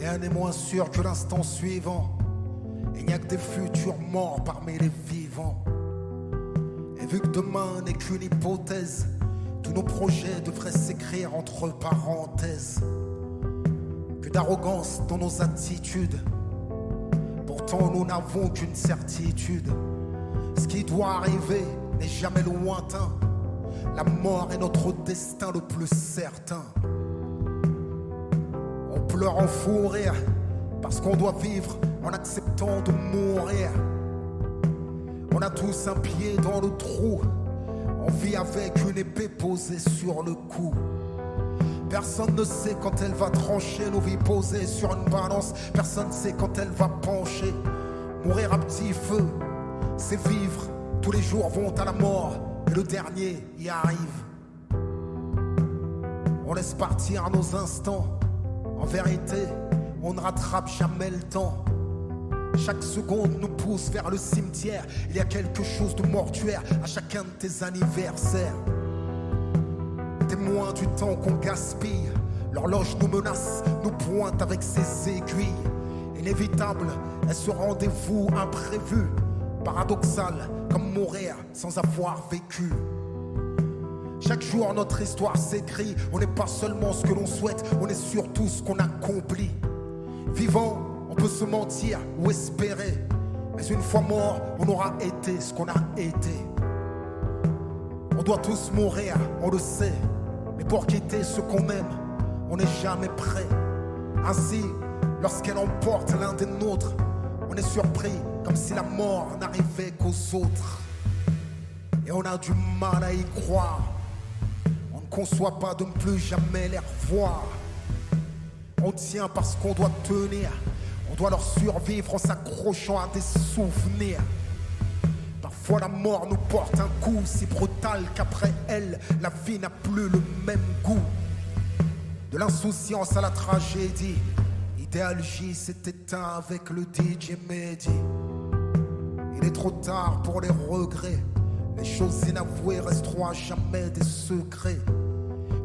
Rien n'est moins sûr que l'instant suivant. Il n'y a que des futurs morts parmi les vivants. Et vu que demain n'est qu'une hypothèse, tous nos projets devraient s'écrire entre parenthèses. Que d'arrogance dans nos attitudes. Pourtant nous n'avons qu'une certitude. Ce qui doit arriver n'est jamais lointain. La mort est notre destin le plus certain. On pleure en fou rire parce qu'on doit vivre en acceptant de mourir. On a tous un pied dans le trou. On vit avec une épée posée sur le cou. Personne ne sait quand elle va trancher. Nos vies posées sur une balance. Personne ne sait quand elle va pencher. Mourir à petit feu, c'est vivre. Tous les jours vont à la mort et le dernier y arrive. On laisse partir nos instants. En vérité, on ne rattrape jamais le temps. Chaque seconde nous pousse vers le cimetière. Il y a quelque chose de mortuaire à chacun de tes anniversaires. Témoins du temps qu'on gaspille. L'horloge nous menace, nous pointe avec ses aiguilles. Inévitable est ce rendez-vous imprévu. Paradoxal comme mourir sans avoir vécu. Chaque jour notre histoire s'écrit. On n'est pas seulement ce que l'on souhaite, on est surtout ce qu'on accomplit. Vivant, on peut se mentir ou espérer, mais une fois mort, on aura été ce qu'on a été. On doit tous mourir, on le sait, mais pour quitter ce qu'on aime, on n'est jamais prêt. Ainsi, lorsqu'elle emporte l'un des nôtres, on est surpris comme si la mort n'arrivait qu'aux autres. Et on a du mal à y croire. On ne conçoit pas de ne plus jamais les revoir. On tient parce qu'on doit tenir. On doit leur survivre en s'accrochant à des souvenirs. Parfois la mort nous porte un coup si brutal qu'après elle, la vie n'a plus le même goût. De l'insouciance à la tragédie, Idéal J s'est éteint avec le DJ Mehdi. Il est trop tard pour les regrets. Les choses inavouées resteront à jamais des secrets.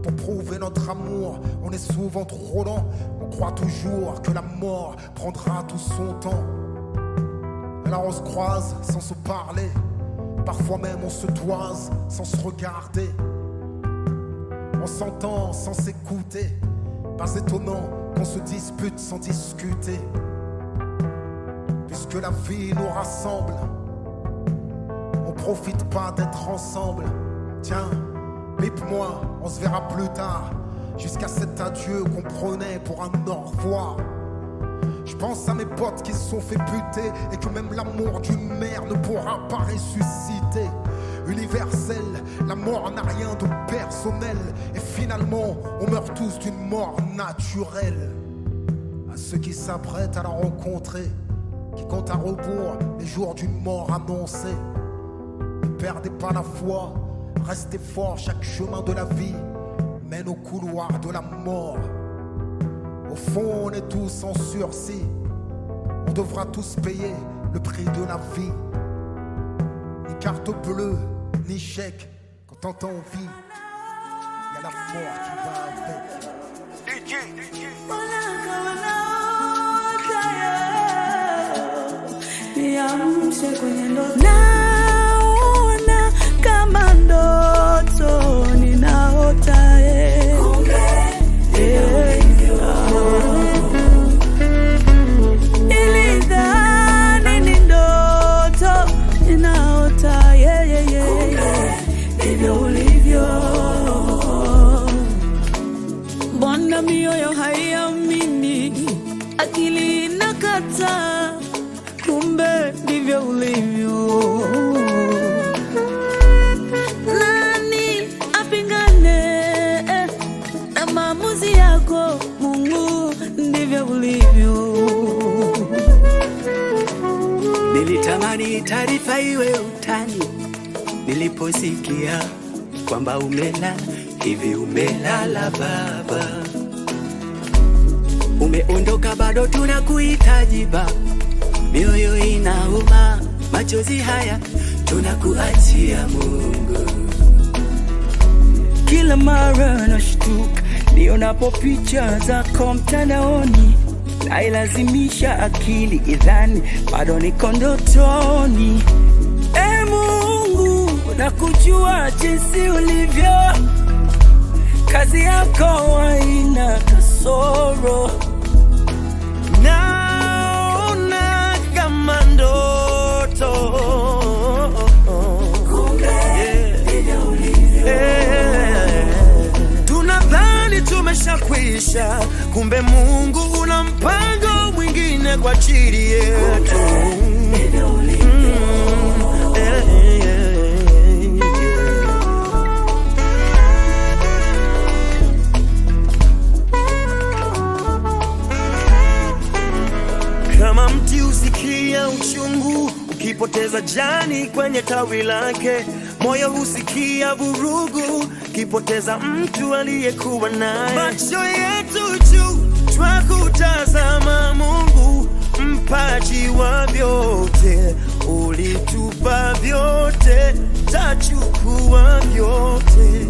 Pour prouver notre amour, on est souvent trop lent. On croit toujours que la mort prendra tout son temps. Alors on se croise sans se parler. Parfois même on se toise sans se regarder. On s'entend sans s'écouter. Pas étonnant qu'on se dispute sans discuter. Puisque la vie nous rassemble, on profite pas d'être ensemble. Tiens, bip-moi, on se verra plus tard. Jusqu'à cet adieu qu'on prenait pour un au revoir. Je pense à mes potes qui se sont fait buter et que même l'amour d'une mère ne pourra pas ressusciter. Universel, la mort n'a rien de personnel. Et finalement, on meurt tous d'une mort naturelle. À ceux qui s'apprêtent à la rencontrer, qui comptent à rebours les jours d'une mort annoncée, ne perdez pas la foi, restez forts, chaque chemin de la vie mène au couloir de la mort. Au fond, on est tous en sursis, on devra tous payer le prix de la vie. Ni carte bleue, ni chèque, quand t'entends vie, y'a la mort qui va avec. Niamshe kwenye ndoto, naona kama ndoto ninaota Nilidhani ni ndoto ninaota ndivyo ulivyo. Mbona mioyo haiamini, akili inakataa, kumbe ndivyo ulivyo. Nani apingane na maamuzi yako, Mungu, ndivyo ulivyo. Nilitamani taarifa iwe utani niliposikia kwamba umelala baba. Umeondoka bado tunakuhitaji baba. Mioyo inauma, machozi haya tunakuachia Mungu. Kila mara nashtuka nionapo picha zako mtandaoni, nailazimisha akili idhani bado niko ndotoni. Mungu, nakujua jinsi ulivyo, kazi yako haina kasoro. Naona kama ndoto, kumbe ndivyo ulivyo. Tunadhani tumeshakwisha, kumbe Mungu una mpango mwingine kwa ajili yetu. Ndivyo ulivyo. Kama mti usikia uchungu ukipoteza jani kwenye tawi lake, moyo husikia vurugu ukipoteza mtu aliyekuwa naye. Macho yetu juu twakutazama Mungu, mpaji wa vyote. Ulitupa vyote, tachukua vyote.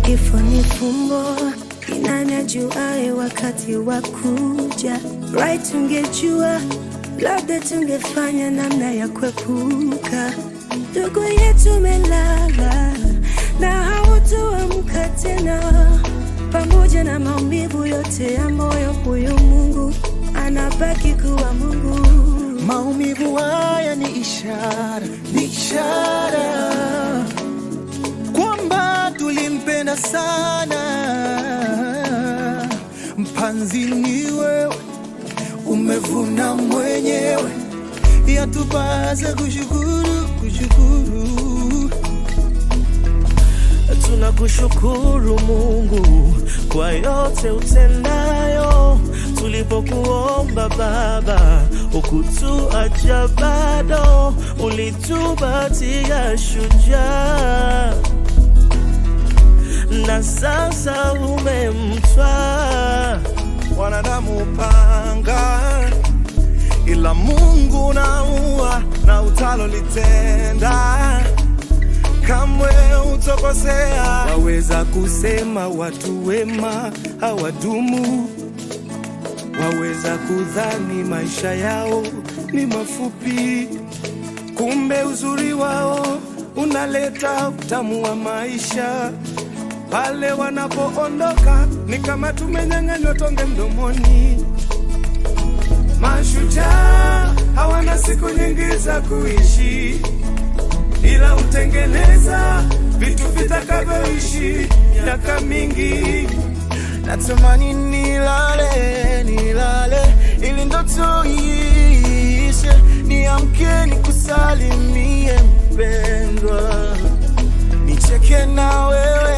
Kifo ni fumbo, ni nani ajuaye wakati wa kuja? Right, tungejua labda tungefanya namna ya kuepuka. Ndugu yetu melala na hautoamka tena, pamoja na maumivu yote ya moyo, huyu Mungu anabaki kuwa Mungu. Maumivu haya ni ishara kwamba tulimpenda sana. Mpanzi ni wewe, umevuna mwenyewe, yatupasa kushukuru. Tunakushukuru Mungu kwa yote utendayo. Tulipokuomba Baba, hukutuacha bado, ulitupatia shujaa, na sasa umemtwaa. Wanadamu upanga, ila Mungu unaua, na utalolitenda kamwe utokosea. Waweza kusema watu wema hawadumu, waweza kudhani maisha yao ni mafupi, kumbe uzuri wao unaleta utamu wa maisha. Pale wanapoondoka ni kama tumenyang'anywa tonge mdomoni. Mashujaa hawana siku nyingi za kuishi, ila utengeneza vitu vitakavyoishi miaka mingi. Natamani nilale ili ndoto iishe, niamke nikusalimie mpendwa, nicheke na wewe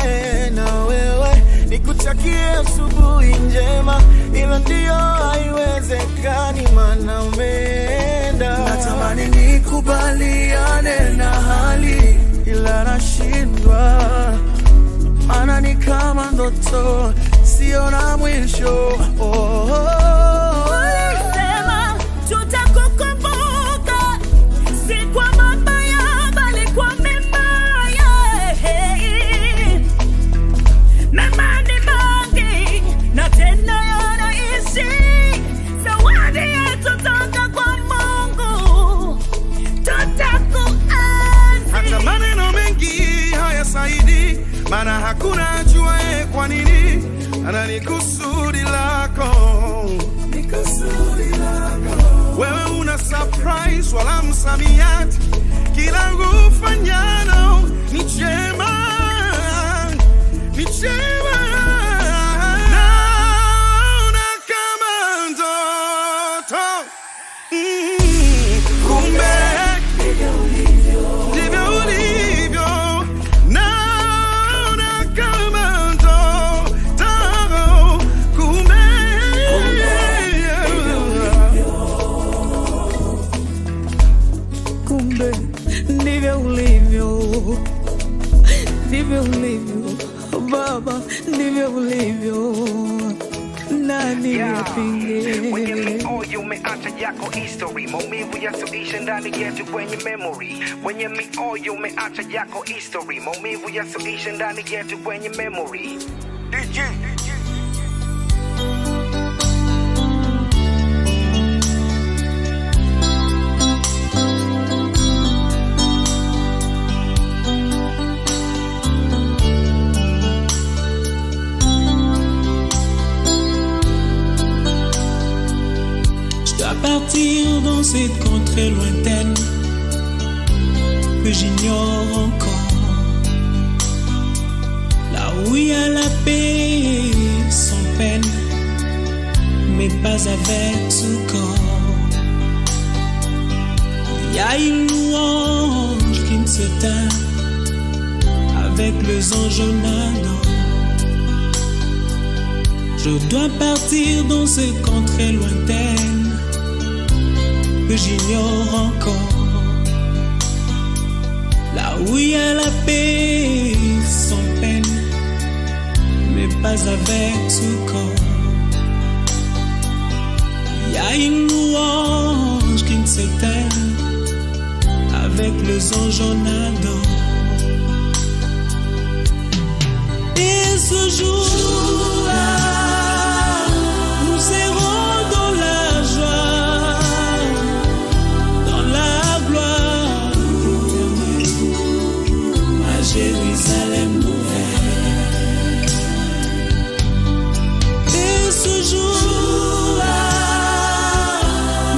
nikutakie asubuhi njema, ila ndio haiwezekani maana umeenda. Natamani nikubaliane na hali, ila nashindwa maana ni kama ndoto, sio na mwisho. Ulisema tutakukumbuka, si kwa mabaya bali kwa mema. Mema ni mengi na tena yanaishi, zawadi yetu toka kwa Mungu, tutakuenzi. Hata maneno mengi hayasaidi, maana hakuna ajuaye kwa nini. Ana ni kusudi lako, wewe una surprise wala msamiati, kila ufanyalo ni jema, ni jema. Naona kama ndoto, kumbe ndivyo ulivyo. Naona kama ndoto, kumbe ndivyo ulivyo. Ndivyo ulivyo Baba, ndivyo ulivyo. Nani yapinge? Kwenye mioyo umeacha yako history, maumivu yasiyoisha ndani yetu kwenye memory. Kwenye mioyo umeacha yako history, maumivu yasiyoisha ndani yetu kwenye memory. DJ cette contrée lointaine que j'ignore encore, là où il y a la paix sans peine, mais pas avec ce corps. Il y a une louange qui ne s'éteint avec les anges en ardent. Je dois partir dans cette contrée lointaine que j'ignore encore, là où il y a la paix sans peine, mais pas avec ce corps. Il y a une louange qui ne s'éteint avec les anges en ardent. Et ce jour-là, nous serons dans la joie, dans la gloire éternelle, à Jérusalem nouvelle. Et ce jour-là,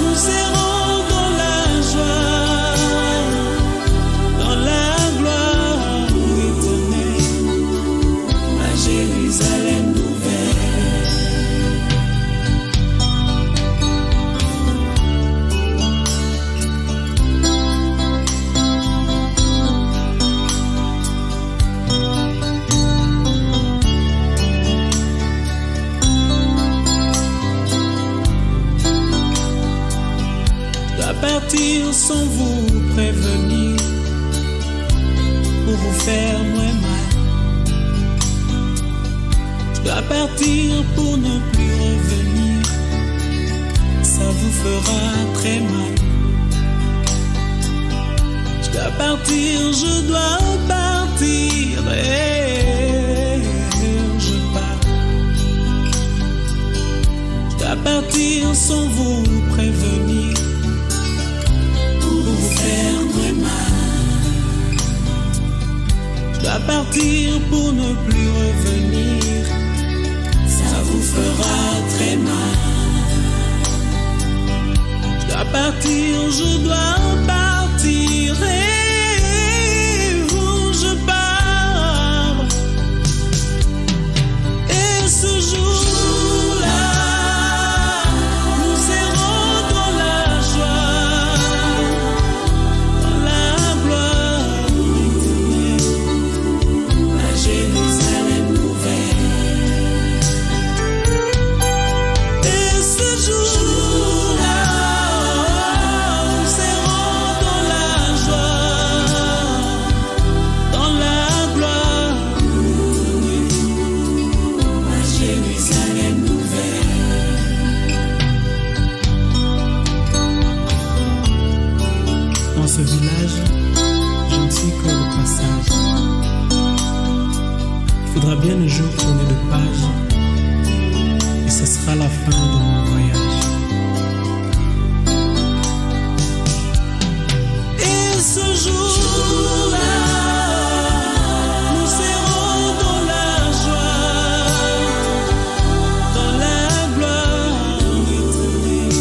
nous serons dans la joie, dans la gloire éternelle, à Jérusalem nouvelle. Je dois partir sans vous prévenir pour vous faire moins mal. Je dois partir pour ne plus revenir, ça vous fera très mal. Je dois partir, je dois partir, et je pars. Je dois partir sans vous prévenir pour vous faire très mal. Je dois partir pour ne plus revenir, ça vous fera très mal. Je dois partir, je dois partir, et je pars. Et ce jour-là, nous serons dans la joie, dans la gloire éternelle, à Jérusalem nouvelle. Et ce jour-là, nous serons dans la joie, dans la gloire éternelle, à Jérusalem nouvelle. Dans ce village, je ne suis que le passage. Il faudra bien un jour tourner de page, et ce sera la fin de mon voyage. Et ce jour-là, nous serons dans la joie, dans la gloire éternelle,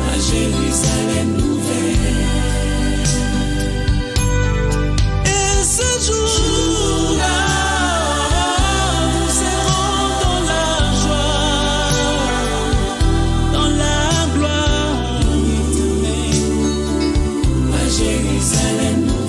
à Jérusalem nouvelle. Et ce jour-là, nous serons dans la joie, dans la gloire éternelle, à Jérusalem nouvelle.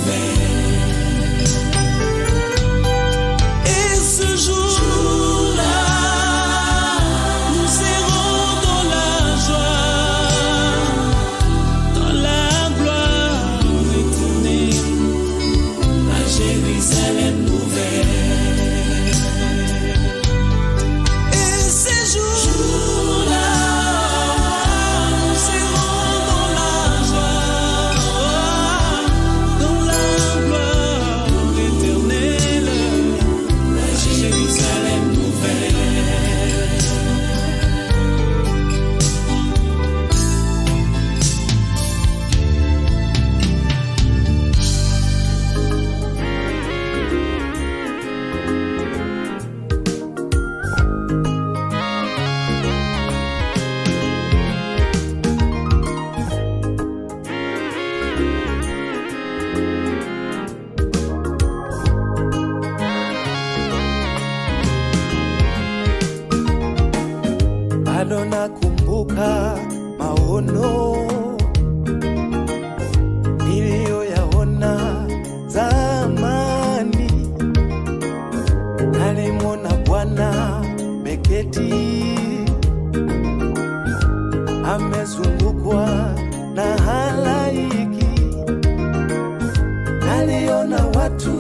naliona watu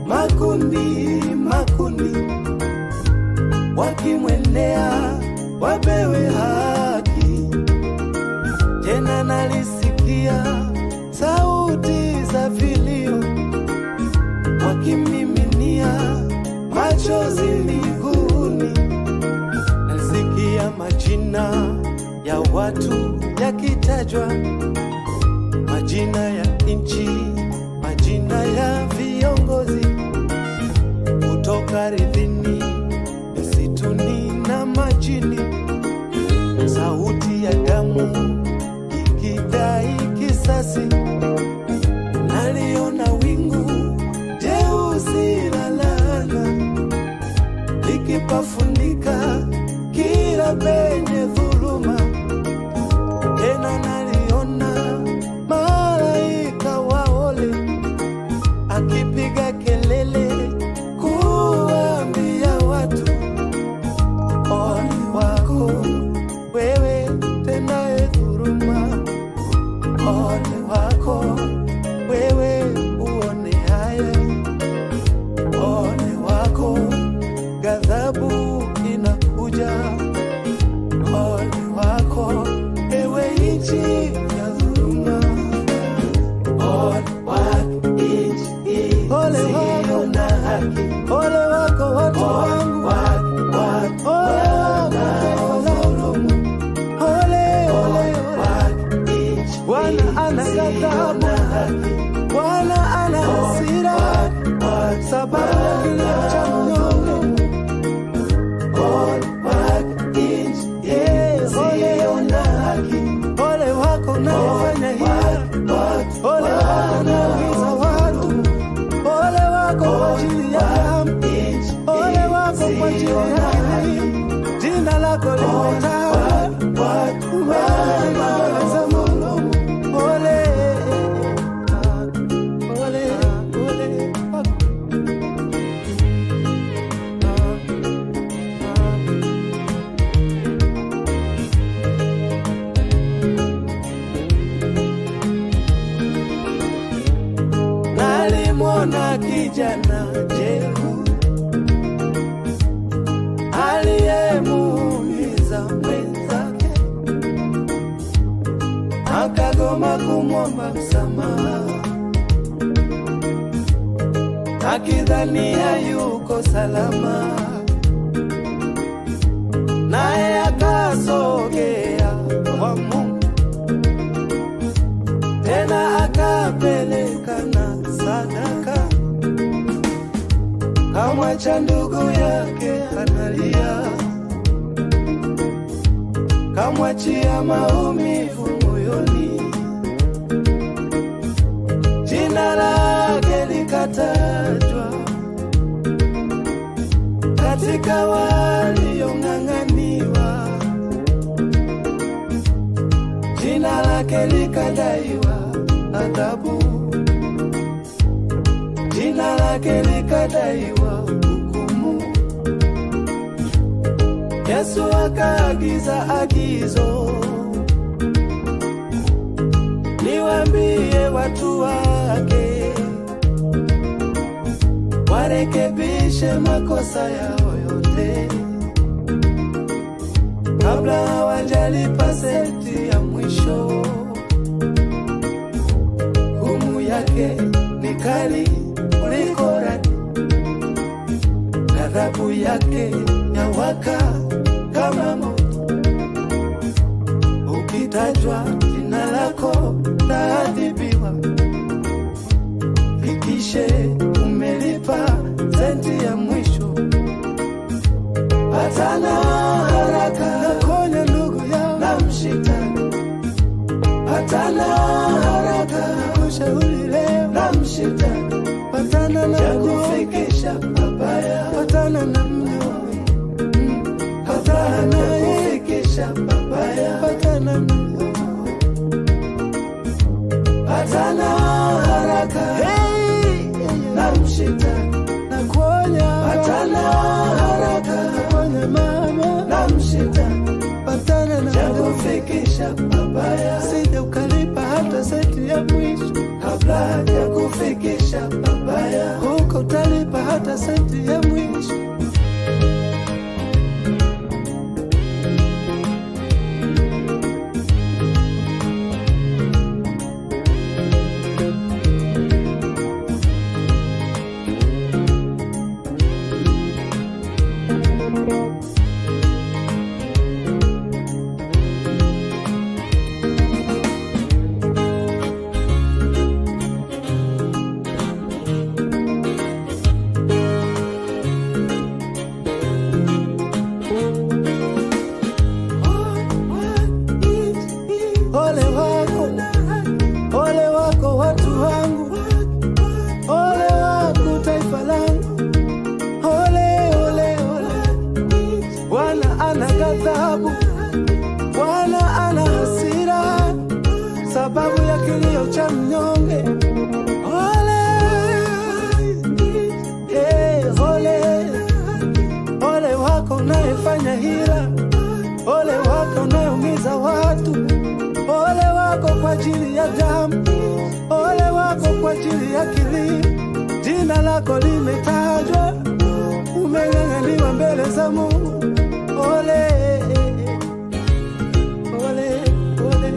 makundi wakimwendea wapewe haki. Tena nalisikia sauti za vilio wakimiminia machozi miguuni. Nalisikia majina ya watu yakitajwa, majina ya nchi, majina ya viongozi kutoka ardhini, misituni na majini. Sauti ya damu ikidai kisasi. Naliona wingu jeusi la laana likipafunika kila penye dhuluma. Tena naliona malaika wa ole akipiga kelele kuambia watu, ole wako wewe tenaye dhuluma, ole wako wewe uone haya, ole wako ghadhabu inakuja, ole wako ewe nchi ya dhuluma. Ole wako na haki, ole wako watu wangu, ole wako dhulumu, ole Bwana ana ghadhabu, Bwana ana hasira, sababu ya kilio cha mnyonge. Ole wako unayefanya hila, ole wako unaumiza watu, ole wako kwa ajili ya damu, ole wako kwa ajili ya kilimo. Jina lako limetajwa mbele za Mungu. Ole wako. Nalimwona kijana jehu aliyemuumiza mwenzake, akagoma kumwomba msamaha, akidhania yuko salama. Naye akasogea kwa Mungu, tena akapeleka na sadaka, kamwacha ndugu yake analia, kamwachia maumivu moyoni. Jina lake likatajwa katika waliong'ang'aniwa, jina lake likadaiwa adhabu, jina lake likadaiwa hukumu. Yesu akaagiza agizo, niwaambie watu wake warekebishe makosa yao yote kabla hawajalipa senti ya mwisho. Hukumu yake ni kali kuliko radi, ghadhabu yake yawaka kama moto. Ukitajwa jina lako taadhibiwa, fikishe umelipa senti ya mwisho. Patana haraka na konya ndugu yao na mshitaki, patana haraka na kushauri leo na mshitaki, patana na kufikisha babaya, patana na mnyonge, patana na kufikisha babaya, patana na patana haraka na mshitaki na kuonya, patana haraka na kuonya mama na mshitaki, patana na kufikisha babaya, sije ukalipa hata senti ya mwisho kabla ya kufikisha maisha mabaya, huko utalipa hata senti ya mwisho. Ole wako watu wangu, ole wako taifa langu, ole ole ole. Bwana ana ghadhabu, Bwana ana hasira, sababu ya kilio cha mnyonge. Ole ole ole wako unayefanya hila, ole wako unayeumiza watu, ole wako kwa ajili ya damu, ole wako kwa ajili ya kilimo. Jina lako limetajwa, umeng'ang'aniwa mbele za Mungu. Ole ole ole.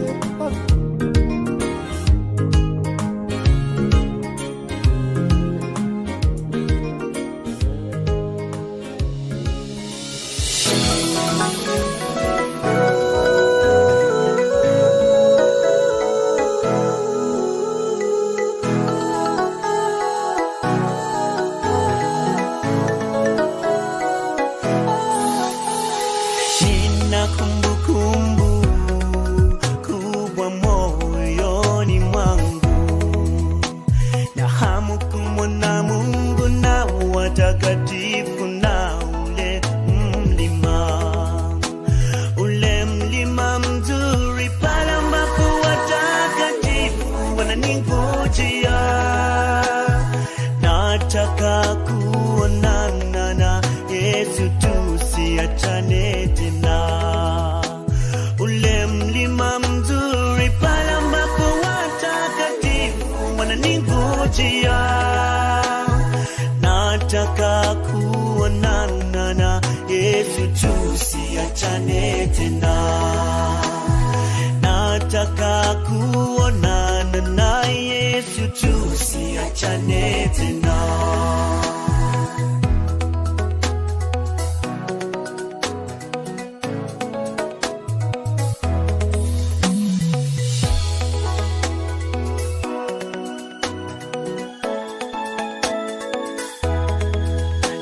Nataka kuonana na Yesu, tusiachane tena. Ule mlima mzuri pale ambapo watakatifu wananingojea. Nataka kuonana na Yesu, tusiachane tena. Nataka kuonana na Yesu, tusiachane tena.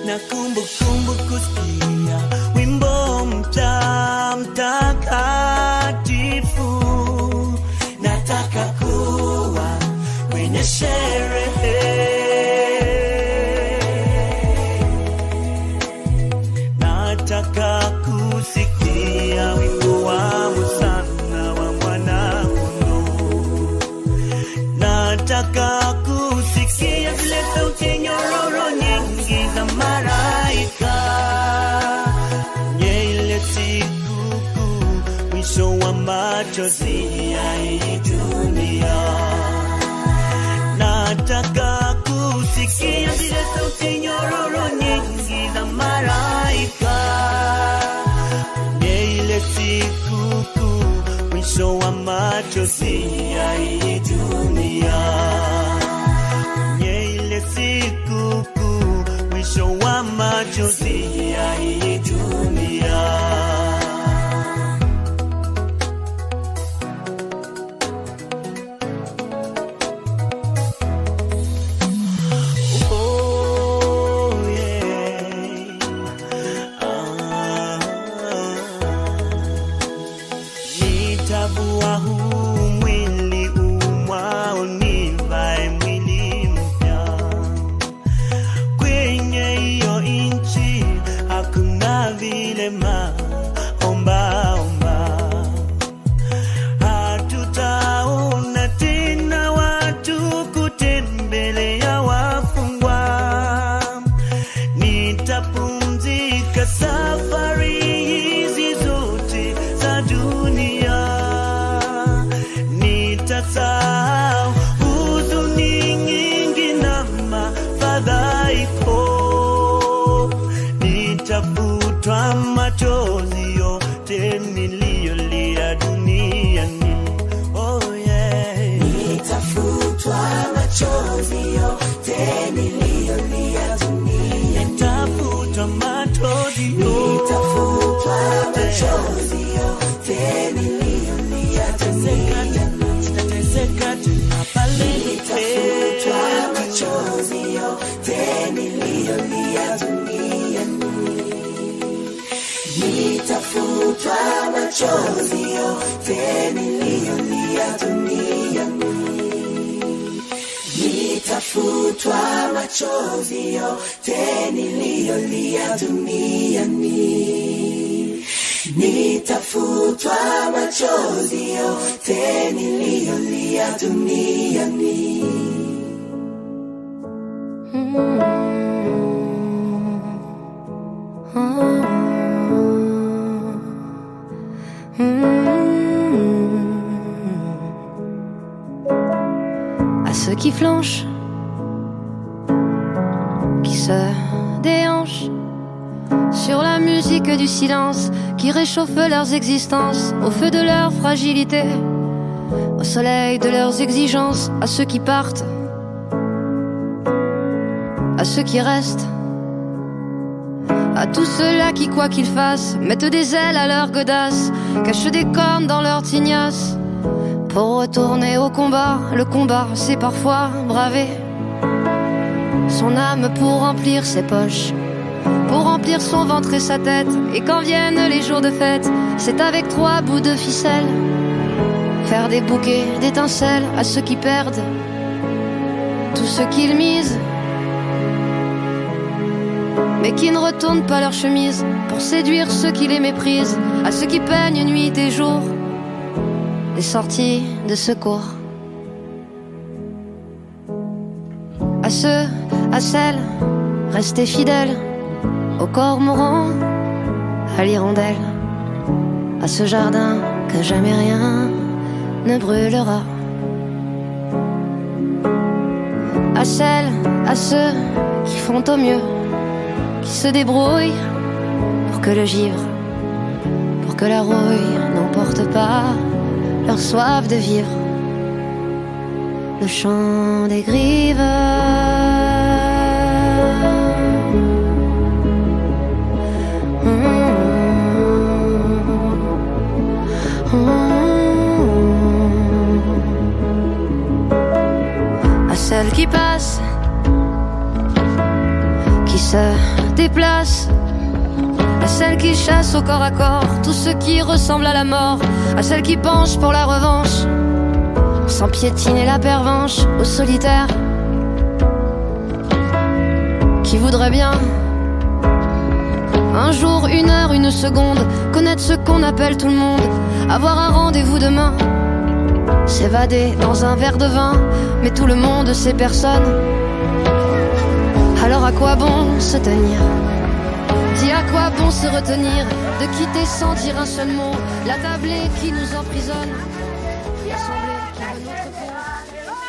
Na kumbukumbu kusikia wimbo mtakatifu. Nataka kuwa kwenye sherehe, nataka kusikia wimbo wa Hosana wa Mwana-Kondoo. Nataka kusikia zile sauti nyororo nyingi za malaika kwenye ile sikukuu, mwisho wa machozi ya hii dunia. Nataka kusikia zile sauti nyororo nyingi za malaika kwenye ile sikukuu, mwisho wa machozi ya hii dunia. Kwenye ile sikukuu, mwisho wa machozi ya hii dunia. Nitavua huu mwili umwao, nivae mwili mpya kwenye hiyo nchi machozi yote niliyolia duniani. Nitafutwa machozi yote niliyolia duniani. Nitafutwa machozi yote niliyolia duniani. À ceux qui flanchent, qui se déhanchent sur la musique du silence, qui réchauffe leurs existences au feu de leur fragilité, au soleil de leurs exigences. À ceux qui partent, à ceux qui restent, à tous ceux-là qui, quoi qu'ils fassent, mettent des ailes à leur godasse, cachent des cornes dans leur tignasse pour retourner au combat. Le combat, c'est parfois braver son âme pour remplir ses poches, pour remplir son ventre et sa tête. Et quand viennent les jours de fête, c'est avec 3 bouts de ficelle faire des bouquets d'étincelles à ceux qui perdent tout ce qu'ils misent, mais qui ne retournent pas leur chemise pour séduire ceux qui les méprisent. À ceux qui peignent nuit et jour les sorties de secours. À ceux, à celles, restés fidèles au cormoran, à l'hirondelle, à ce jardin que jamais rien ne brûlera. À celles, à ceux qui font au mieux, qui se débrouillent pour que le givre, pour que la rouille n'emporte pas leur soif de vivre. Le chant des grives, à celles qui passent, qui se déplacent, à celles qui chassent au corps à corps tout ce qui ressemble à la mort, à celles qui penchent pour la revanche sans piétiner la pervenche, aux solitaires qui voudraient bien un jour, une heure, une seconde connaître ce qu'on appelle tout le monde, avoir un rendez-vous demain, s'évader dans un verre de vin, mais tout le monde c'est personne. Alors à quoi bon se tenir? Dis à quoi bon se retenir de quitter sans dire un seul mot la tablée qui nous emprisonne, l'assemblée qui veut notre peau.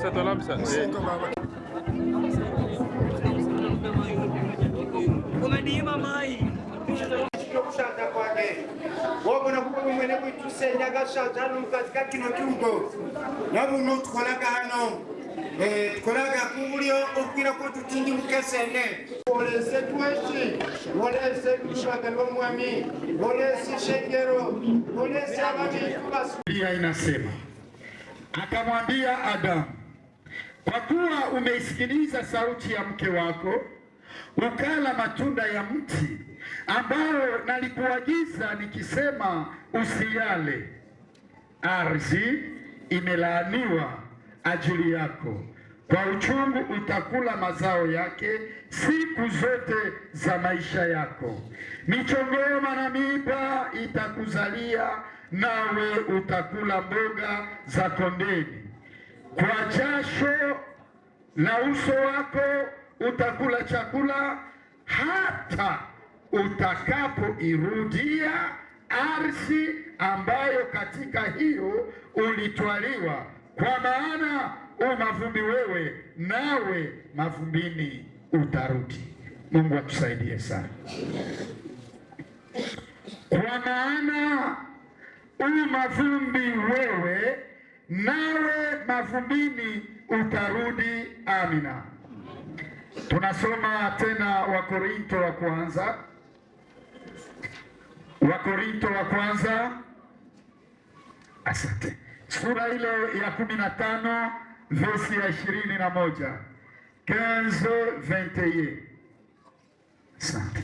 Tolamsa. Umeniima mai. Kushata kwake. Wogo na kuko mwene kuituse nyaga shata katika kino kiungo. Nabu no tukolaga hano. Kolaga kubulio okira ko tutindi mukesende. Olese tweshi. Olese kushaka mwami. Olese shengero. Olese abami kubasi. Biblia inasema akamwambia Adamu, kwa kuwa umeisikiliza sauti ya mke wako ukala matunda ya mti ambao nalikuagiza nikisema usiyale, ardhi imelaaniwa ajili yako, kwa uchungu utakula mazao yake siku zote za maisha yako. Michongoma na miiba itakuzalia, nawe utakula mboga za kondeni. Kwa jasho la uso wako utakula chakula hata utakapoirudia ardhi ambayo katika hiyo ulitwaliwa, kwa maana umavumbi wewe, nawe mavumbini utarudi. Mungu atusaidie sana. Kwa maana umavumbi wewe, nawe mavumbini utarudi. Amina. Tunasoma tena Wakorinto wa kwanza. Wakorinto wa kwanza, asante, sura ile ya 15 versi ya 21. 15:21. Asante.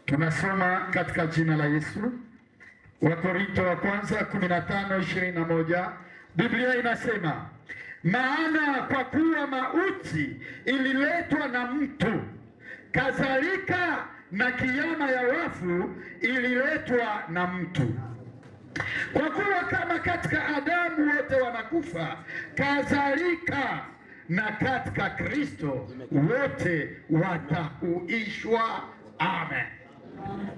Tunasoma katika jina la Yesu. Wakorinto wa kwanza 15:21. Biblia inasema, maana kwa kuwa mauti ililetwa na mtu, kadhalika na kiyama ya wafu ililetwa na mtu. Kwa kuwa kama katika Adamu wote wanakufa, kadhalika na katika Kristo wote watahuishwa. Amen.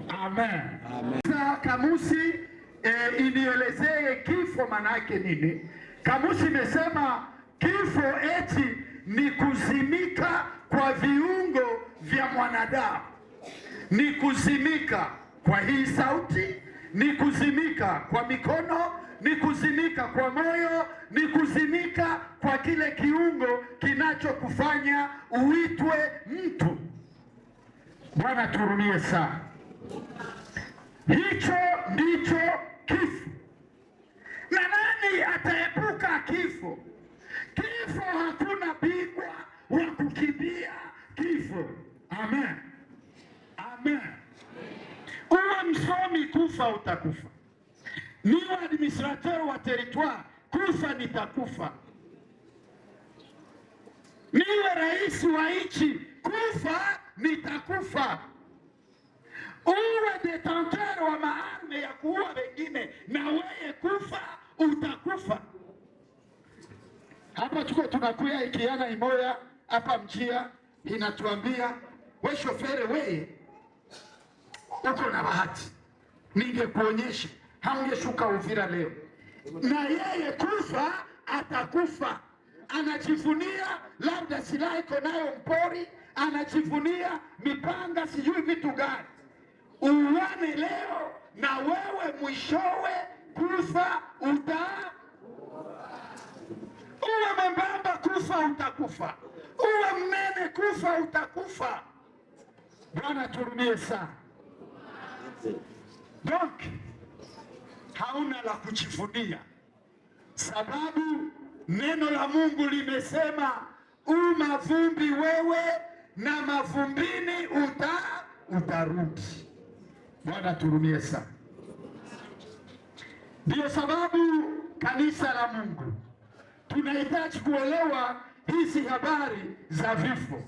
Amen. Amen. Kamusi inielezee kifo manake nini? Kamusi imesema kifo eti ni kuzimika kwa viungo vya mwanadamu, ni kuzimika kwa hii sauti, ni kuzimika kwa mikono, ni kuzimika kwa moyo, ni kuzimika kwa kile kiungo kinachokufanya uitwe mtu. Bwana turumie sana. Hicho ndicho kifo. Na nani ataepuka kifo? Kifo hakuna bingwa wa kukimbia kifo. Amen. Amen. Uwe msomi, kufa utakufa. Niwe administrateur wa territoire, kufa nitakufa. Niwe rais wa nchi, kufa nitakufa. Uwe detenteur wa maarme ya kuua wengine, na wewe kufa utakufa. Hapa tuko tunakuya ikiana imoya hapa mjia inatuambia, we shofere, wewe uko na bahati, ningekuonyesha hangeshuka Uvira leo. Na yeye kufa atakufa. Anajivunia labda silaha iko nayo mpori, anajivunia mipanga sijui vitu gani. Uwane leo na wewe mwishowe kufa uwe mwembamba kufa utakufa, uwe mnene kufa utakufa. Bwana turumie sana. Donc hauna la kujivunia, sababu neno la Mungu limesema umavumbi wewe na mavumbini utarudi. Bwana turumie sana. Ndio sababu kanisa la Mungu tunahitaji kuelewa hizi habari za vifo.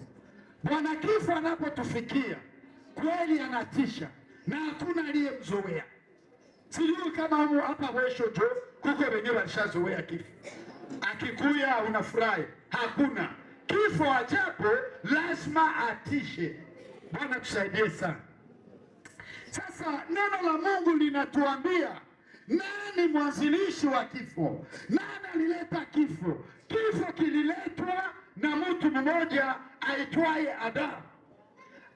Bwana kifo anapotufikia kweli anatisha, na hakuna aliyemzoea. Sijui kama hapa Wesho jo kuko wenyewe walishazoea kifo. Akikuya unafurahi. Hakuna kifo, ajapo lazima atishe. Bwana tusaidie sana. Sasa neno la Mungu linatuambia Nani mwanzilishi wa kifo? Nani alileta kifo? Kifo kililetwa na mtu mmoja aitwaye Adamu.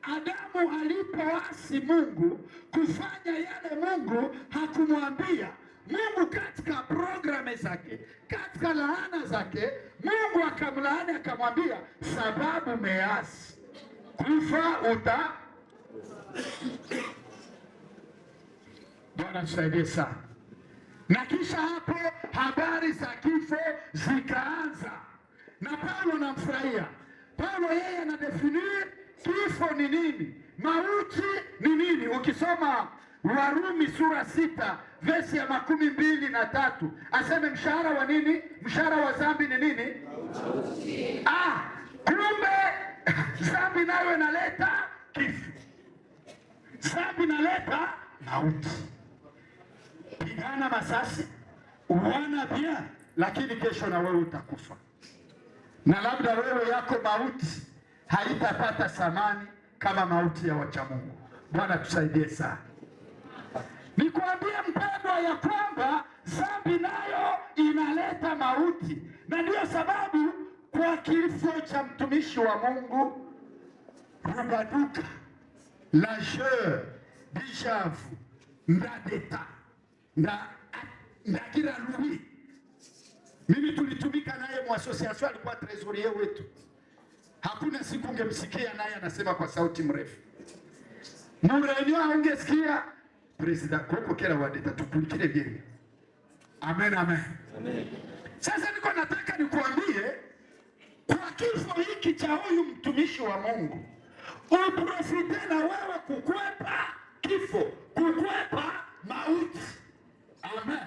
Adamu alipoasi Mungu kufanya yale Mungu hakumwambia. Mungu katika programu zake, katika laana zake, Mungu akamlaani akamwambia, sababu umeasi, kufa uta. Bwana tusaidie sana. Na kisha hapo habari za kifo zikaanza, na Paulo namfurahia. Paulo yeye anadefinir kifo ni nini, mauti ni nini. Ukisoma Warumi sura 6 verse ya 23 aseme mshahara wa nini? Mshahara wa dhambi ni nini? Mauti. Kumbe dhambi nayo inaleta kifo, dhambi inaleta mauti. Pigana masasi, uwana pia, lakini kesho na wewe utakufa, na labda wewe yako mauti haitapata thamani kama mauti ya wacha Mungu. Bwana tusaidie sana. Nikwambie mpendwa ya kwamba dhambi nayo inaleta mauti, na ndiyo sababu kwa kifo cha mtumishi wa Mungu Rubaduka, Lajeur, Bijavu, Ndadeta, Ndagira Louis, mimi tulitumika naye mu association, alikuwa trésorier wetu. Hakuna siku ungemsikia naye anasema kwa sauti mrefu. Murenyo ungesikia President Koko kera wadeta tukulikire vyema. Amen, amen. Amen. Sasa niko nataka nikuambie kwa kifo hiki cha huyu mtumishi wa Mungu, uprofite na wewe kukwepa kifo, kukwepa mauti. Amen.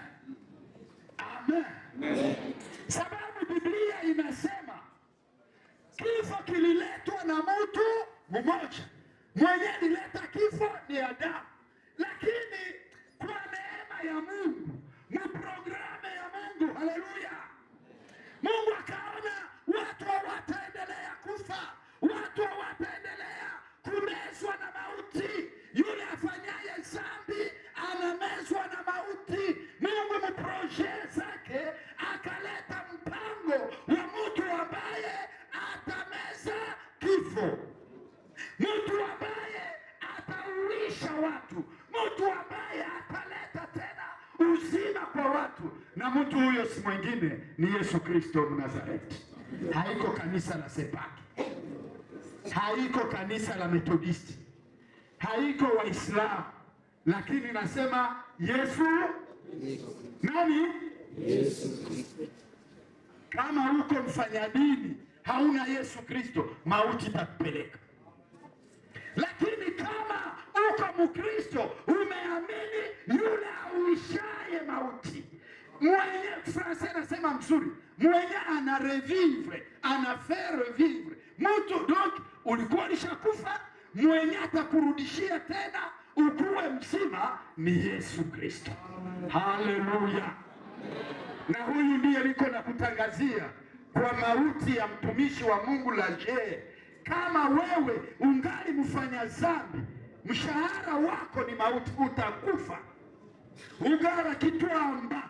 Amen. Amen. Sababu Biblia inasema kifo kililetwa na mtu mmoja. Mwenye alileta kifo ni Adamu. Lakini kwa neema ya Mungu, na programu ya Mungu, haleluya, Mungu akaona watu hawataendelea kufa, watu hawataendelea kumezwa na mauti. Yule afanyaye dhambi anamezwa na mauti. Mungu mproje zake akaleta mpango wa mtu ambaye atameza kifo, mtu ambaye atauisha watu, mtu ambaye ataleta tena uzima kwa watu. Na mtu huyo si mwingine ni Yesu Kristo Mnazareti. Haiko kanisa la Sepaki, haiko kanisa la Methodisti, haiko Waislamu, lakini nasema Yesu nani? Yesu Kristo. Kama uko mfanya dini hauna Yesu Kristo, mauti itakupeleka. Lakini kama uko Mkristo, umeamini yule auishaye mauti, mwenye Fransa anasema mzuri, mwenye ana revivre, ana faire revivre mtu. Donc ulikuwa ulishakufa, mwenye atakurudishia tena ukuwe mzima ni Yesu Kristo. Haleluya. Na huyu ndiye niko na kutangazia kwa mauti ya mtumishi wa Mungu Lajeur. Kama wewe ungali mfanya dhambi, mshahara wako ni mauti, utakufa. Ugara kitwamba,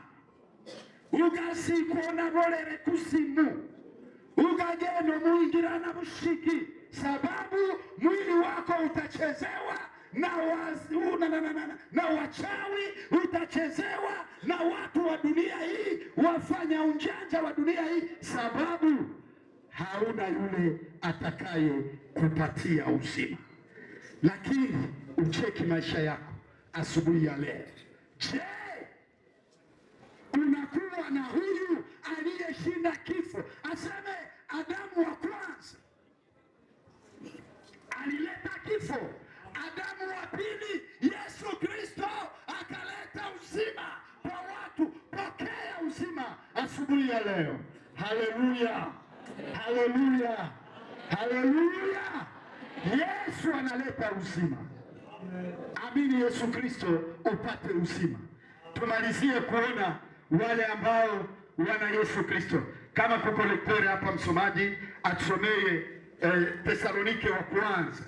ugasikona bolere kusimu, ugageno muingira na bushiki, sababu mwili wako utachezewa na wachawi, utachezewa na watu wa dunia hii, wafanya unjanja wa dunia hii, sababu hauna yule atakaye kupatia uzima. Lakini ucheki maisha yako asubuhi ya leo. Je, unakuwa na huyu aliyeshinda kifo? Aseme Adamu wa kwanza alileta kifo, Adamu wa pili Yesu Kristo akaleta uzima kwa watu. Pokea uzima asubuhi ya leo. Haleluya. Haleluya. Haleluya. Yesu analeta uzima. Amini Yesu Kristo upate uzima. Tumalizie kuona wale ambao wana Yesu Kristo. Kama kuko lektori hapa, msomaji atusomee Tesalonike wa kwanza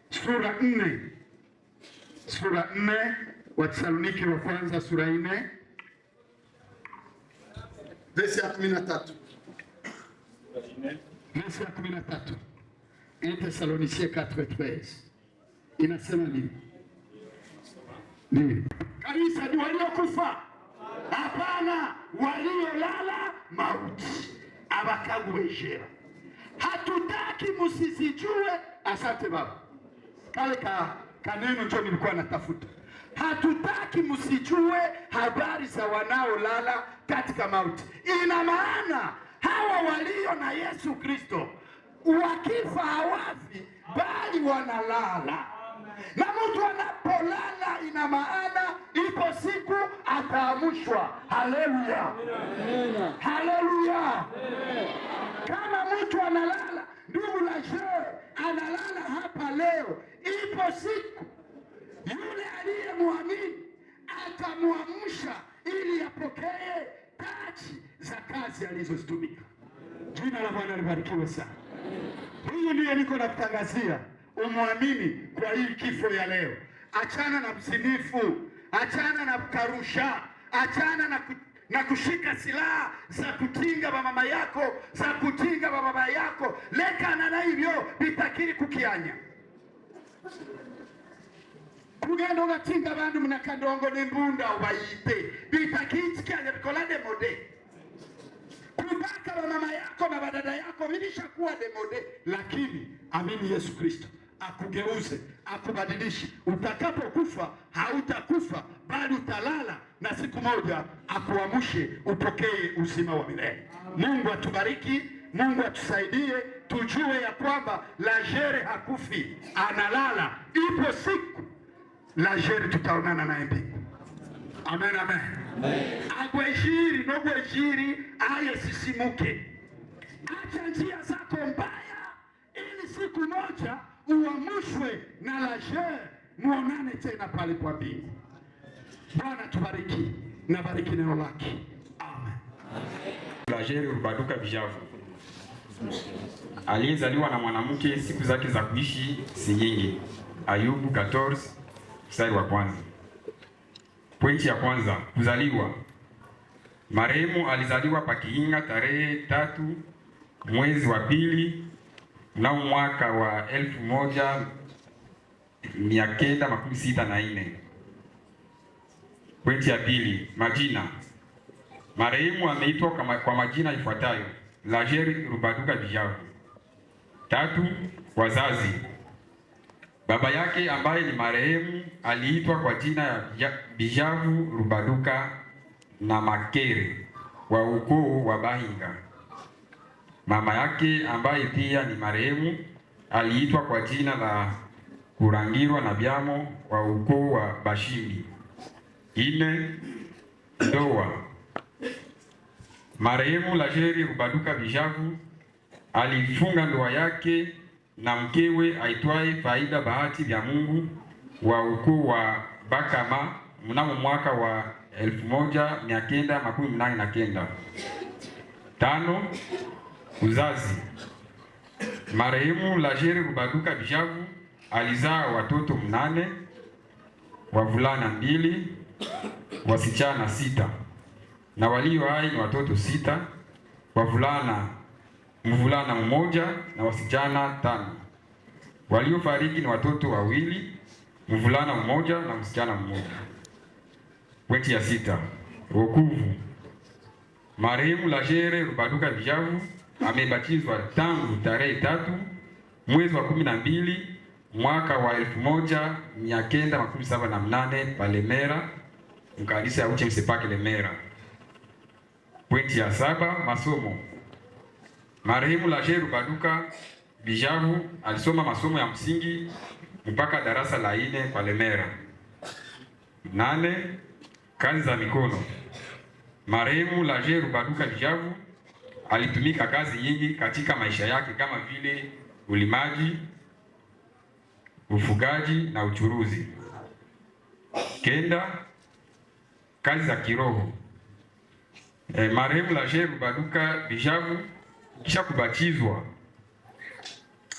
sura 4 Wathesalonike wa kwanza sura 4 verse ya 13. Verse ya 13. 1 Thessaloniciens 4:13. Inasema nini? Nini? Kanisa ni waliokufa? Hapana, waliolala mauti. Abakagweshera. Hatutaki musizijue. Asante baba. Kale kaneno ndio nilikuwa natafuta. Hatutaki msijue habari za wanaolala katika mauti. Ina maana hawa walio na Yesu Kristo wakifa hawafi, bali wanalala. Na mtu anapolala ina maana ipo siku ataamshwa. Haleluya, haleluya. Kama mtu analala, ndugu la shehe analala hapa leo, ipo siku yule aliyemwamini atamwamsha ili apokee taji za kazi alizozitumika. Jina la Bwana libarikiwe sana. Huyu ndiye niko nakutangazia, umwamini kwa hii kifo ya leo. Achana na msinifu, achana na karusha, achana na kushika silaha za kutinga mama yako, za kutinga baba yako. Lekana na hivyo bitakiri kukianya. Kugenda ugatinga abantu munakandongo n'imbunda ubayite bitakitsikanya bikola demode. Kubaka mama yako na badada yako vilishakuwa demode, lakini amini Yesu Kristo akugeuze, akubadilishe. Utakapokufa hautakufa bali utalala, na siku moja akuamshe upokee uzima wa milele. Mungu atubariki, Mungu atusaidie tujue ya kwamba Lajere hakufi, analala. Ipo siku Lajere tutaonana naye mbingu. Amen, amen. Agwejiri no gwejiri aye sisimuke. Acha njia zako mbaya ili siku moja uamshwe na Lajere, muonane tena pale kwa mbingu. Bwana tubariki na bariki neno lake. Amen. Lajere Rubaduka Bijavu aliyezaliwa na mwanamke, siku zake za kuishi si nyingi. Ayubu 14 mstari wa kwanza. Pointi ya kwanza, kuzaliwa. Marehemu alizaliwa Pakihinga tarehe 3 mwezi wa pili mnamo mwaka wa 1964. Pointi ya pili, majina. Marehemu ameitwa kwa majina ifuatayo: Lajere Rubaduka Bijavu. 3, wazazi. Baba yake ambaye ni marehemu aliitwa kwa jina ya Bijavu Rubaduka na Makere wa ukoo wa Bahinga. Mama yake ambaye pia ni marehemu aliitwa kwa jina la Kurangirwa na Byamo wa ukoo wa Bashindi. 4, ndoa. Marehemu Lajere Rubaduka Bijavu alifunga ndoa yake na mkewe aitwaye Faida Bahati vya Mungu wa ukoo wa Bakama mnamo mwaka wa 1989. 5, uzazi. Marehemu Lajere Rubaduka Bijavu alizaa watoto 8, wavulana 2, wasichana 6, na walio hai ni watoto 6, mvulana 1 na wasichana 5. Waliofariki ni watoto 2, mvulana 1 na msichana 1. Pointi ya 6, wokovu. Marehemu Lajere Rubaduka Bijavu amebatizwa tangu tarehe 3 mwezi wa 12 mwaka wa 1978 Palemera, mkanisa ya Uche Msepake Lemera. Pointi ya 7, masomo. Marehemu Lajere Rubaduka Bijavu alisoma masomo ya msingi mpaka darasa la 4 kwa Lemera. 8, kazi za mikono. Marehemu Lajere Rubaduka Bijavu alitumika kazi nyingi katika maisha yake kama vile ulimaji, ufugaji na uchuruzi. 9, kazi za kiroho. Marehemu Lajere Rubaduka Bijavu kisha kubatizwa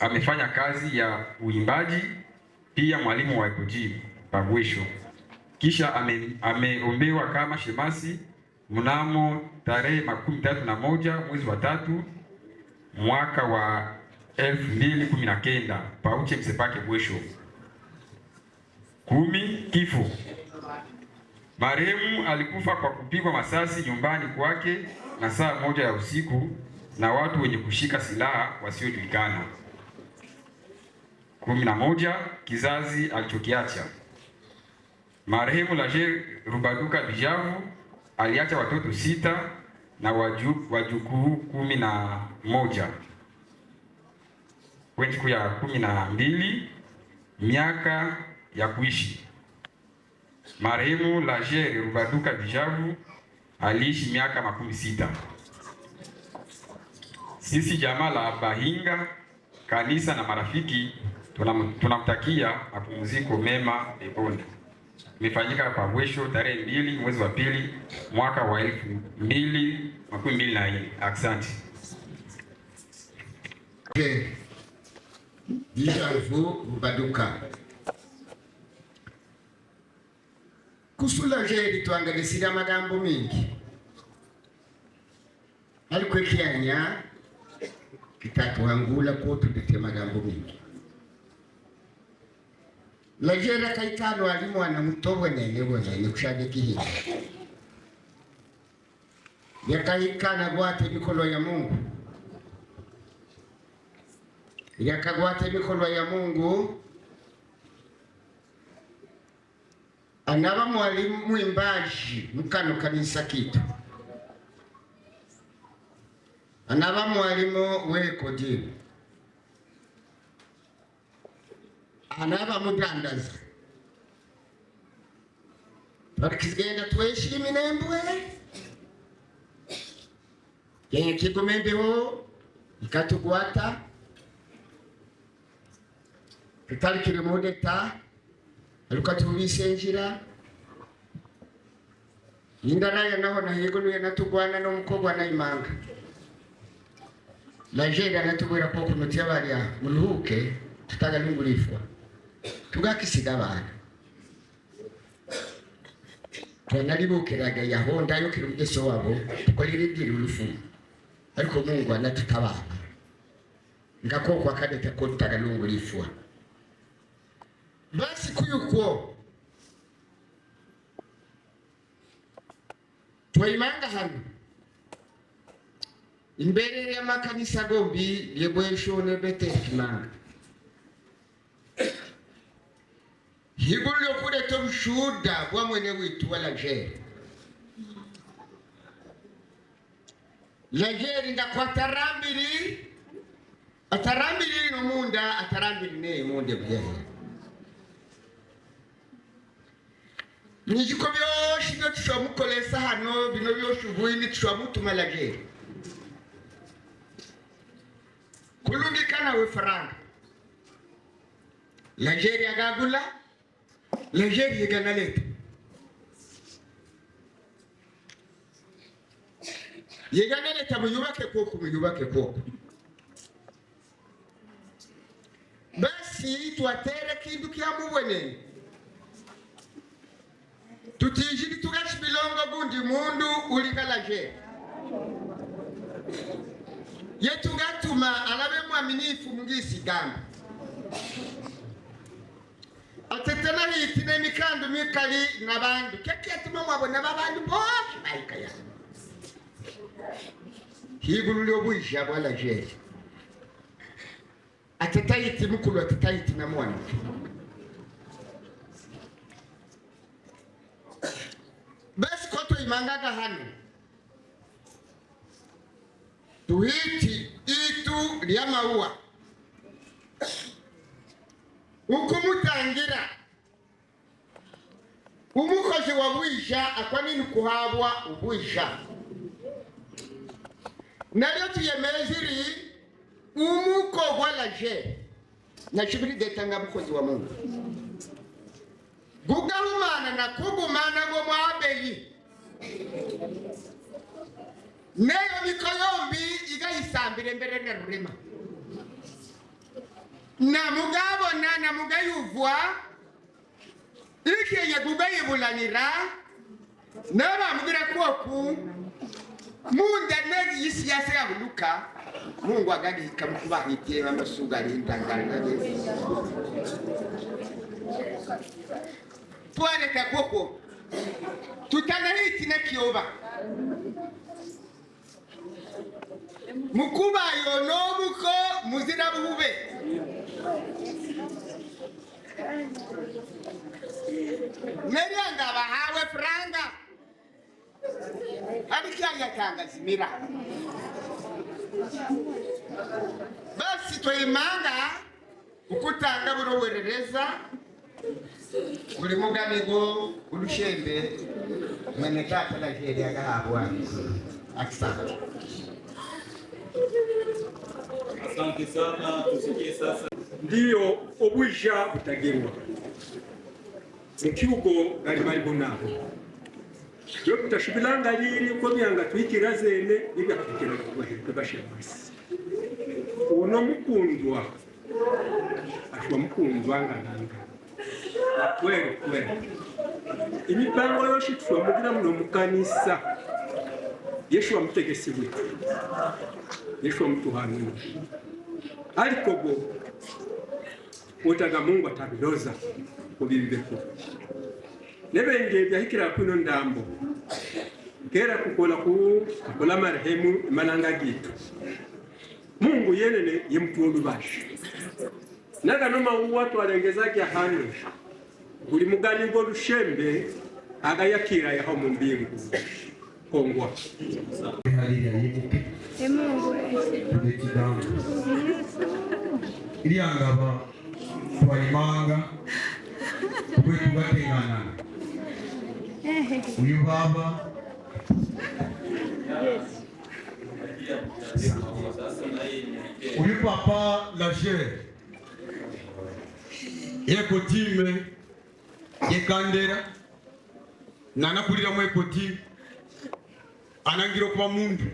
amefanya kazi ya uimbaji, pia mwalimu wa ekoji Pagwesho. kisha ameombewa kama shemasi mnamo tarehe 31 mwezi wa 3 mwaka wa 2019 pauche Msepake Bwesho. 10. Kifo. Marehemu alikufa kwa kupigwa masasi nyumbani kwake na saa 1 ya usiku na watu wenye kushika silaha wasiojulikana. 11. Kizazi alichokiacha. Marehemu Lager Rubaduka Bijavu aliacha watoto 6 na wajukuu 11. Kwenye siku ya 12 miaka ya kuishi. Marehemu Lager Rubaduka Bijavu aliishi miaka 60. Sisi jamaa la Bahinga, kanisa na marafiki tunamtakia mapumziko mema peponi. Imefanyika kwa Bwesho tarehe 2 mwezi wa 2 mwaka wa 2024. Asante. Bijavu Rubaduka. Kusula Lager tuangalisia magambo mingi. Alikuwa kianya kitatuangula kwa tutetea magambo mingi. Lager akaitano alimu anamutowe nene kushaje kihinga. Yakaikana gwate mikolo ya Mungu. Yakagwate mikolo ya Mungu. Anaba mwalimu mwimbaji mkano kanisa kitu. Anaba mwalimu wekodi. Anaba mudandaza. Bakizigenda tweshimi nembwe. Yenye kigomembeho ikatugwata. Kitali kiri modeta. Alukatubise njira. Indana ya naho na yegoluye natugwana no mukobwa na imanga. Lager anatubwira ko kumutiya bariya muruhuke tutaga n'ingurifwa. Tugakisiga abana. Twanaribukiraga yahonda yo kiri mugeso wabo tukolirindira urufu. Ariko Mungu anatutabana. Ngakokwa kadeta ko tutaga n'ingurifwa. Basi kuyuko twaimanga hano imbere ya makanisa gombi ye Bwesho ne Betekimanga higulyo kuleta bushuda bwa mwene witu wa Lager. Lager atarambiri no munda atarambiri ne munde byahe. Nijiko byoshi byo tushamukolesa hano bino byoshi buini tushamutuma Lager. Kulundikana we faranga. Lager yagagula. Lager yeganaleta. Yeganaleta muyubake koko. Basi tuatere kindu kya mubone. Tutijiri tugashi bilongo gundi mundu ulika Lager. Yetu gatuma alabe mwaminifu mungisi gamba. Atetela hitine mikandu mikali na bandu. Keki atuma mwabona babandu boki baikaya. Higululio buisha bwa Lager. Atetaiti mukulu atetaiti na mwana. Basi koto imangaga hano. Tuhiti itu lya maua. Ukumutangira. Umukozi wa bwisha akwanini kuhabwa ubwisha. Nalio tuyemeziri umuko wa Lager. Na shibiri detanga mukozi wa Mungu. Gugahumana na kugumana go mwabeyi. Neyo mikoyombi igayisambire mbere na rurema. Na mugabona na mugayuvwa iki yagugaye bulanira naba mugira kwoku munda negi yisiyasa ya buluka Mungu agadi kamukuba hitie amasuga lindangana twale kakoko tutana hiti na kioba mukuba yonobuko muzira bube Nerianga bahawe franga Abikia tanga zimira basi twimanga ukutanga buno werereza buli muganigo ulushembe mwene tata la jeri agahabwa asante. Asante sana, tusikie sasa. Ndiyo obwisha butagerwa mukiugo gali malibu nabo yo tutashibilanga liri ko byanga twikira zene ibya kutikira kwa bashemasi uno mukundwa ashwa mukundwa ngananga kweli imipango yose twamugira muno mukanisa Yesu amutegesi witu Yesu amutuhanura ariko go utaga Mungu atabiloza kubibeko nebenge byahikira kuno ndambo kera kukola marehemu mananga gitu Mungu yenene yemtundu bashi naga noma watu walengezake hano buli mugani ngo lushembe agayakira yaho mu mbingu kongwa hali ya yimuke tuletidanga iliangaba twaimanga kwetu gatengana uyu baba uyu papa Lager yekotime yekandera nanakulira mwekotime anangiro kuba mundu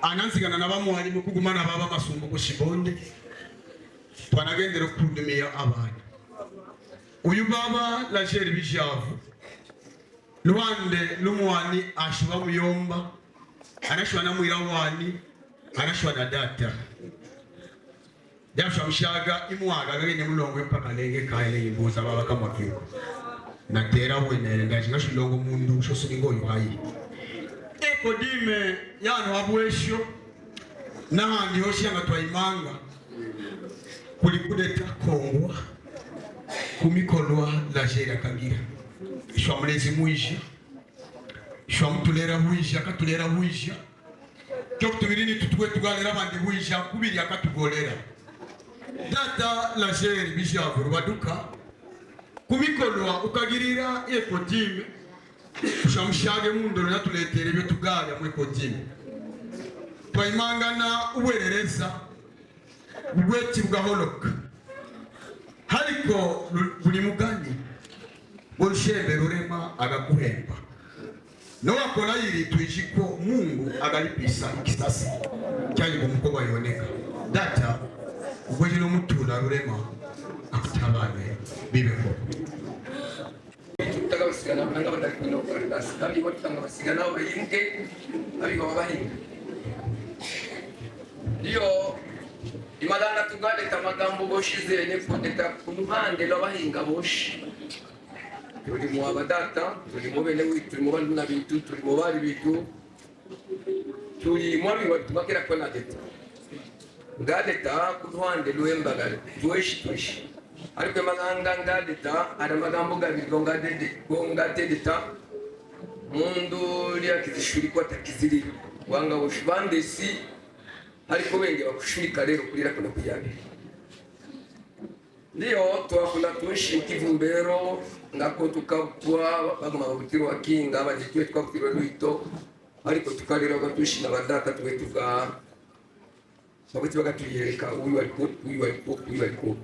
ananzigana nabamwali mukugumana baba masumbu kushibonde twanagendera kudumia abana uyu baba Lager Bishavu Luande lumwani ashwa muyomba anashwa na mwirawani anashwa na data Jasha mshaga imwaga gene mulongo mpaka lenge kaile imbuza baba kama kiko natera wenele ngaje ngashilongo mundu shosuningo yuhayi ekodime yano abwesho nahandi hoshanga twaimanga kulikudeta kongwa kumikolwa Lager kagira shwa mulezi muisha shwa mutulera muisha katulera muisha kyo tubirini tutwe tugalera bandi muisha kubiri akatugolera data Lager Bishavu Rubaduka kumikolwa ukagirira ekotime ushamshage mundu natuletere byo tugaya mu ekotime twayimangana uwerereza ubweti bwaholoka hariko buli mugani Bolshebe rurema agakuhemba no wakora yiri twijiko Mungu agalipisa ikisasi cyane umukoba yoneka data ubweje no mutula rurema akutabane bibeko tutagabasigana nanga badakino kwandasi kandi batanga basigana abayinge abigo babahinga ndiyo imadana tugale tamagambo boshize ne kudeta kuruhande lwabahinga boshi turi mu abadata turi mu bene witu turi mu bana bitu turi mu bari bitu turi mu abi batubakira kwa nadeta ngadeta kuruhande lwembagale twishi ariko maganga ngadeta ara magambo gabirwa ngadeta mundu liya kizishuri kwa takiziri wanga boshibandesi ariko benge bakushurika rero kurira kuna kuyabe ndiyo twakula tushi kivumbero ngako tukakwa baguma babutiro wakinga abajitwe twakutiro lwito ariko tukalira batushi nabadata twetuga babuti bakatuyereka uyu aliko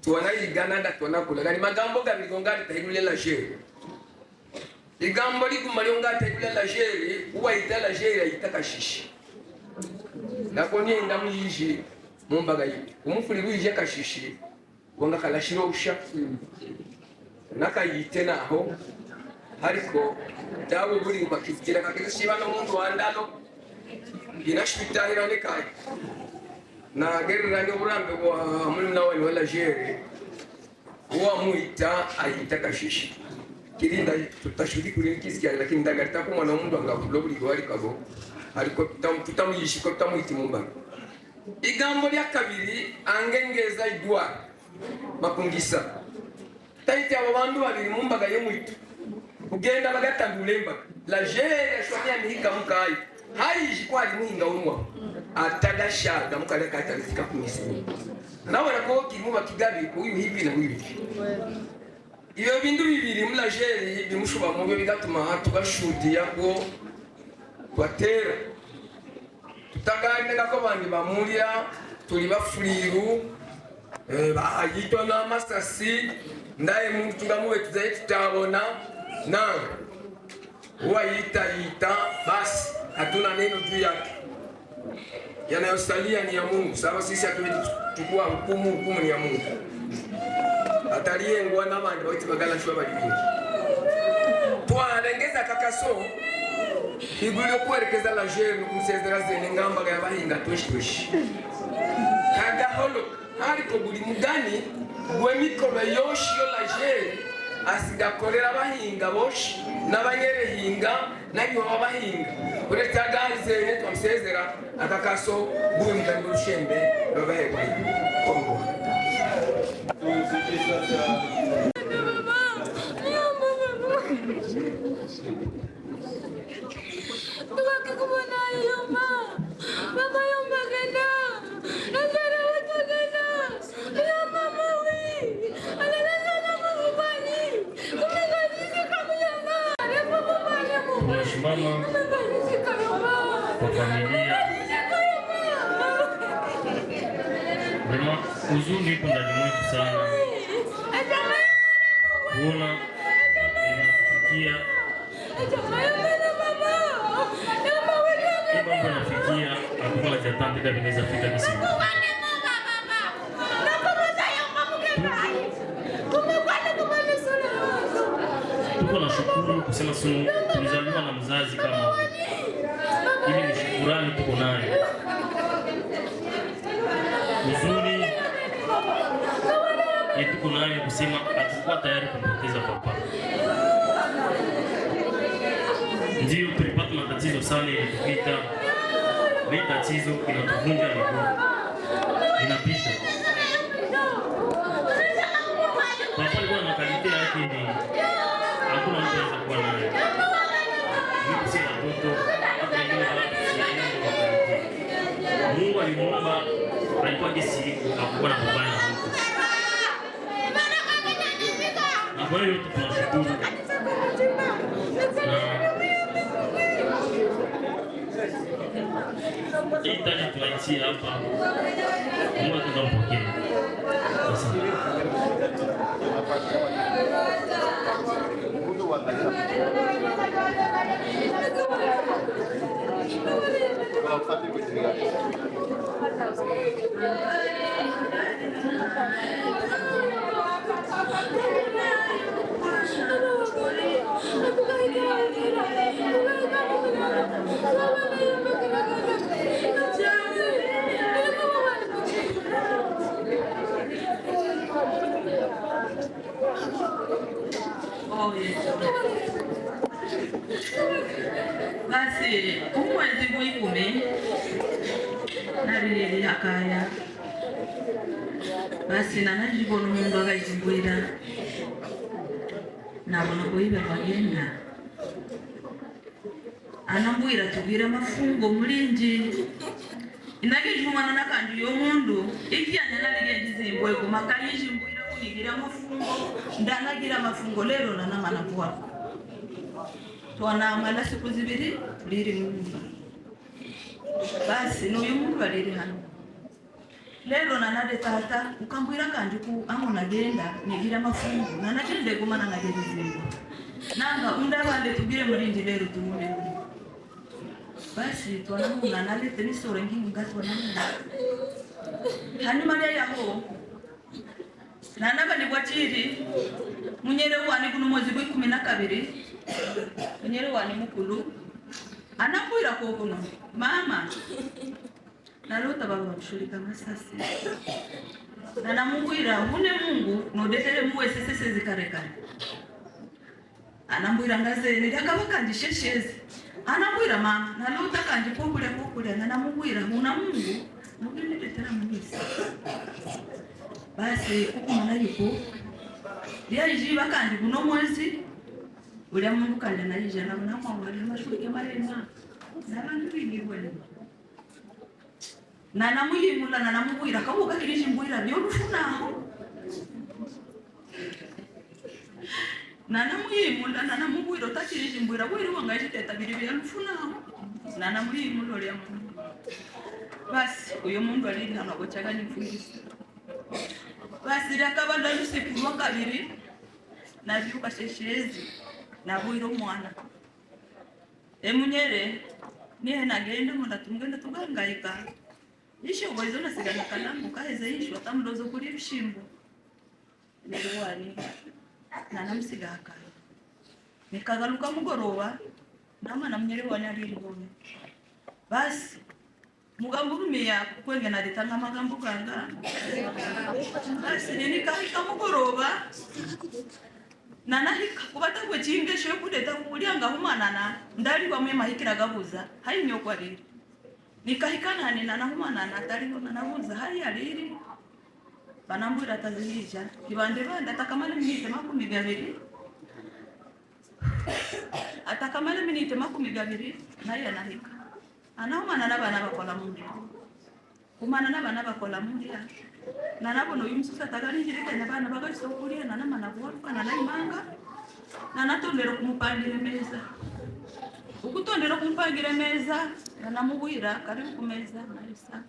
tuwanayigana nda twanakula gani magambo gabigongani tahigule Lager igambo likumaliyo ngatahigule Lager uwaita Lager ayita kashishi nakoni ndamu yiji mumbaga yi umufuri wije kashishi wanga kalashiro usha nakayite naho ariko dawe buri bakifitira kakishiba no muntu wandalo inashitahira nekaye nagereranya uburambe bwa muri nawe wala jere uwa muita ayita kashishi kirinda tutashudi kuri kisikia lakini ndagarita ko mwana w'umuntu angavulo buri gwari kago ariko tutamuyishi ko tutamuiti mumba igambo lya kabiri angengeza idwa makungisa taiti abo bandu babiri mumbaga yo mwitu kugenda bagatangulemba la jere shwanya mihiga mukayi haiji kwa limuhinga umwa atagashaga mukale katalifika kumisini nawe nako kimuba kigabi uyu hivi na uyu iyo bindu bibiri mula jeri bimushuba mubyo bigatuma tugashudia ko kwatera tutaganda ko bandi bamurya tuli bafuriru bahayitwa na masasi ndaye muntu tungamuwe tuzaye tutabona na wayita basi hatuna neno juu yake. Yanayosalia ni ya Mungu. Sababu sisi hatuwezi kuchukua hukumu ni ya Mungu. Ataliengwa na mandi waiti bagala shwa balibini. Twarengeza kakaso igulio kuerekeza la jeru kusezera zene ngamba ya bahinga twishwishi. Kaga holo hariko buli mugani gwe mikoro yoshi yo la jeru asigakorera bahinga boshi n'abanyerehinga n'abiho bahinga uretse agarize twamusezera akakaso buri mugani w'ushembe babahegwa kongo tunasimama kwa familia. Wema huzuni iko ndani mwetu sana kuona inafikia mambo yanafikia hakuna cha tandika vinaweza fika kisimu. Tuko na shukuru kusema sunu tulizaliwa na mzazi kama huyu. Hili ni shukurani tuko nayo. Huzuni tuko nayo kusema hatukuwa tayari kumpoteza papa. Ndio tulipata matatizo sana ilitupita. Ni tatizo inatuvunja miguu. Inapita. Papa alikuwa na kalite yake ni hakuna mtu anaweza kuwa naye. Mimi si watoto hata wengine Mungu alimuumba alikuwa jinsi hakuwa na kubaya na mtu. Na kwa hiyo tunashukuru. Hii tani tunaitia hapa. Mungu atampokea. Basi umwezi gw'ikumi nalilili hakaya basi nanajibona umuntu agajibwira nabona kuiba bagenda anambwira tubwira mafungo mulinji inagijumana nakandi y'omundu ikyanya naligendizimbwe kumakayishimbwira kunigira mafungo ndanagira mafungo lero nanamana kuwa twanamala siku zibiri liri mundu basi n'uyu mundu aliri hano lero nanade tata ukambwira kandi ku amunagenda nigira mafungo nanagende gumana ngagerizingo nanga undabande tugire mulinji lero tumune basi twanamuna nalete nisore ngingi ngati wanamuna hanyuma yaho na nabandi bwachiri munyere wani kuno mwezi gwe 12 munyere wani mukulu anakwira ko kuno mama nalota baba kushulika masasi na namubwira hune Mungu nodetere muwe sese zikarekana anambwira ngazeni ndakabakandisheshezi anambwira mama nalota kanje kokule na namubwira huna Mungu mugindetera mwisi basi kukumana yuko yaji bakandi kuno mwezi uri Mungu kanje naje na mama wali mashulike marema nabantu bigibwele na namuyimula na namubwira kabuka kirije mbwira byo rufunaho na namuyimula na namubwira utakirije mbwira bwiri wangaje teta biri bya rufunaho na namuyimula uri Mungu basi uyo mundu ali hano gochaga nifundisa basi rakabanda lusiku wa kabiri na byuka sheshezi na bwiro mwana emunyere nihe nagenda munda tumgenda tugangaika isho boizo nasigana kalamu kaheze isho tamdozo kuri bishimbo nirwani na namsigaka nikagaruka mugoroba nama namnyere wani ari ngome basi mugambo rumiya kwenge na ditanga magambo ganga basi nikahika mugoroba nanahika kubata kwe chinge sho kudeta kulianga humanana ndali bamwe mahikira gabuza hayi nyokwa riri nikahikana nina na humanana ndali bona nabuza hayi ariri banambura tazihija kibande banda atakamala minite 12 atakamala minite 12 naye anahika anaumana nabana bakola mundi kumana nabana bakola mundi na nabono yumususa tagarinjirika nabana bagasokulia na namana bwaruka na naimanga na natondero kumupangira meza ukutondero kumupangira meza na namubwira karibu kumeza naisa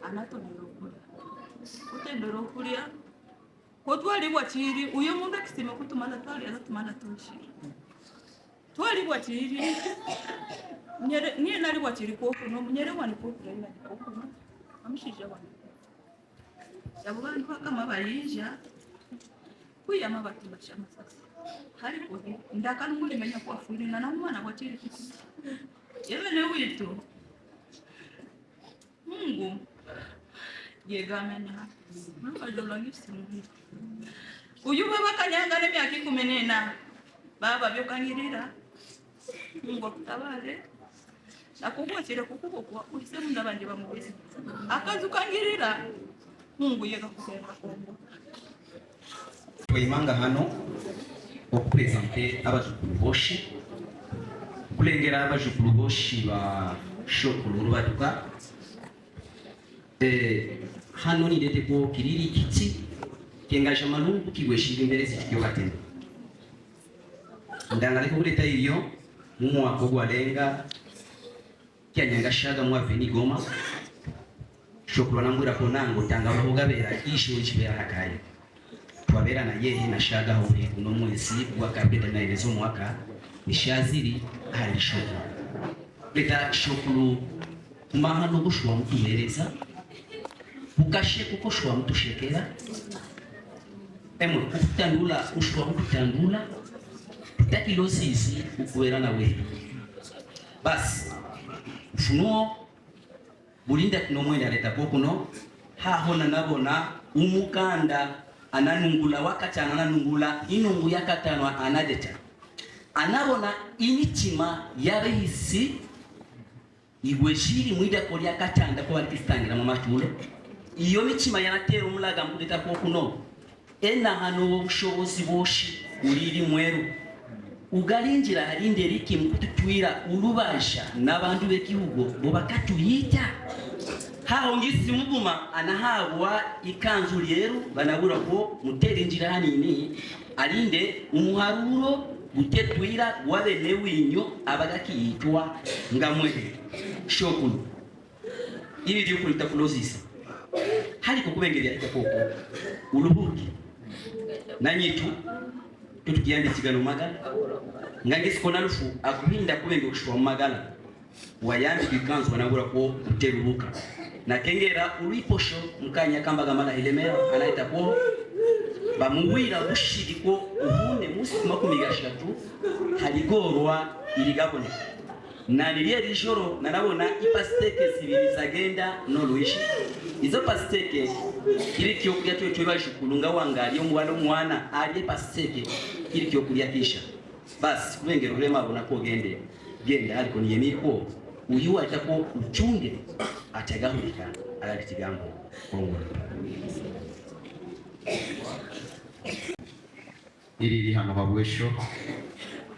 anatondero kulia utendero kulia kotwali bwachiri uyo mundu akisema kutumana twali azatumana toshi twali bwachiri niye nali bwachiri koko no munyere wani koko renda koko no amshije wani yabantu bakama bayija kuyama batubasha masasi hari kodi ndakana muri menya kwa furi na mwana bwachiri kiti yebene witu Mungu yegamenya n'abajolangisi Mungu uyu baba kanyanga n'emyaka 14 baba byokangirira Mungu kutabare nakubwakira kukubokwa uhisemo ndabanje bamubese akazi ukangirira Mungu yega kusema kongo tuyimanga hano okupresente abajukuru boshi kulengera abajukuru boshi ba shokuru batuka hano ni dete ko kiriri kiti kengaje malungu kigweshira imbere zikyo batendo ndangale ko kuleta iyo mumu akogwa lenga kyanyangashaga mu aveni Goma shokuru nambura ko nango tanga bahugabera isho ikibera hakaye twabera na yehe nashaga ho no mwezi wa kabiri na ilezo mwaka nishaziri hali shokuru leta shokuru mahano gushwa mtumereza ukashe kuko shwa mtushekera emo kutandula ushwa mtandula takilo sisi ukuwera na wewe basi funuo bulinda nomwenda leta bokuno hahona nabona umukanda ananungula wakati ananungula inungu yakatanwa anadeta anabona imitima yarihisi igweshiri mwida koli yakatanda ko batistangira mu matulo iyo mitima yanatera umulaga mbudeta bokuno ena hano ubushobozi boshi uriri mweru ugalinjira harinde riki mukututwira urubasha nabantu bekihugo bo bakatuyita haho ngisi muguma anahabwa ikanzu ryeru banabura ko mutera injira hanini alinde umuharuro gutetwira wabene winyo abagakiyitwa ngamwe shokulu ibi byo kulita kulozisa hali kukubengerera ikoko urubuki nanyitu tutugiyande kigano magala ngangisi kona lufu akuhinda kubenge kushwa magala wayandi bikanzu banabura ko uteruruka na kengera uliposho mkanya kamba gamala elemera anaita ko bamuwira bushiriko uhune musi kumakumigashatu haligorwa iligaboneka na niliye lijoro narabona ipasteke zibiri zagenda noluishi izo pasteke kiri kyokulya cyo bajikulunga wangali omwana ali pasteke kiri kyokulya kisha basi kubengera ulema abona ko genda ariko niyemiko uyu atako uchunge atagahurika alatigambo kongo iriri hano habwesho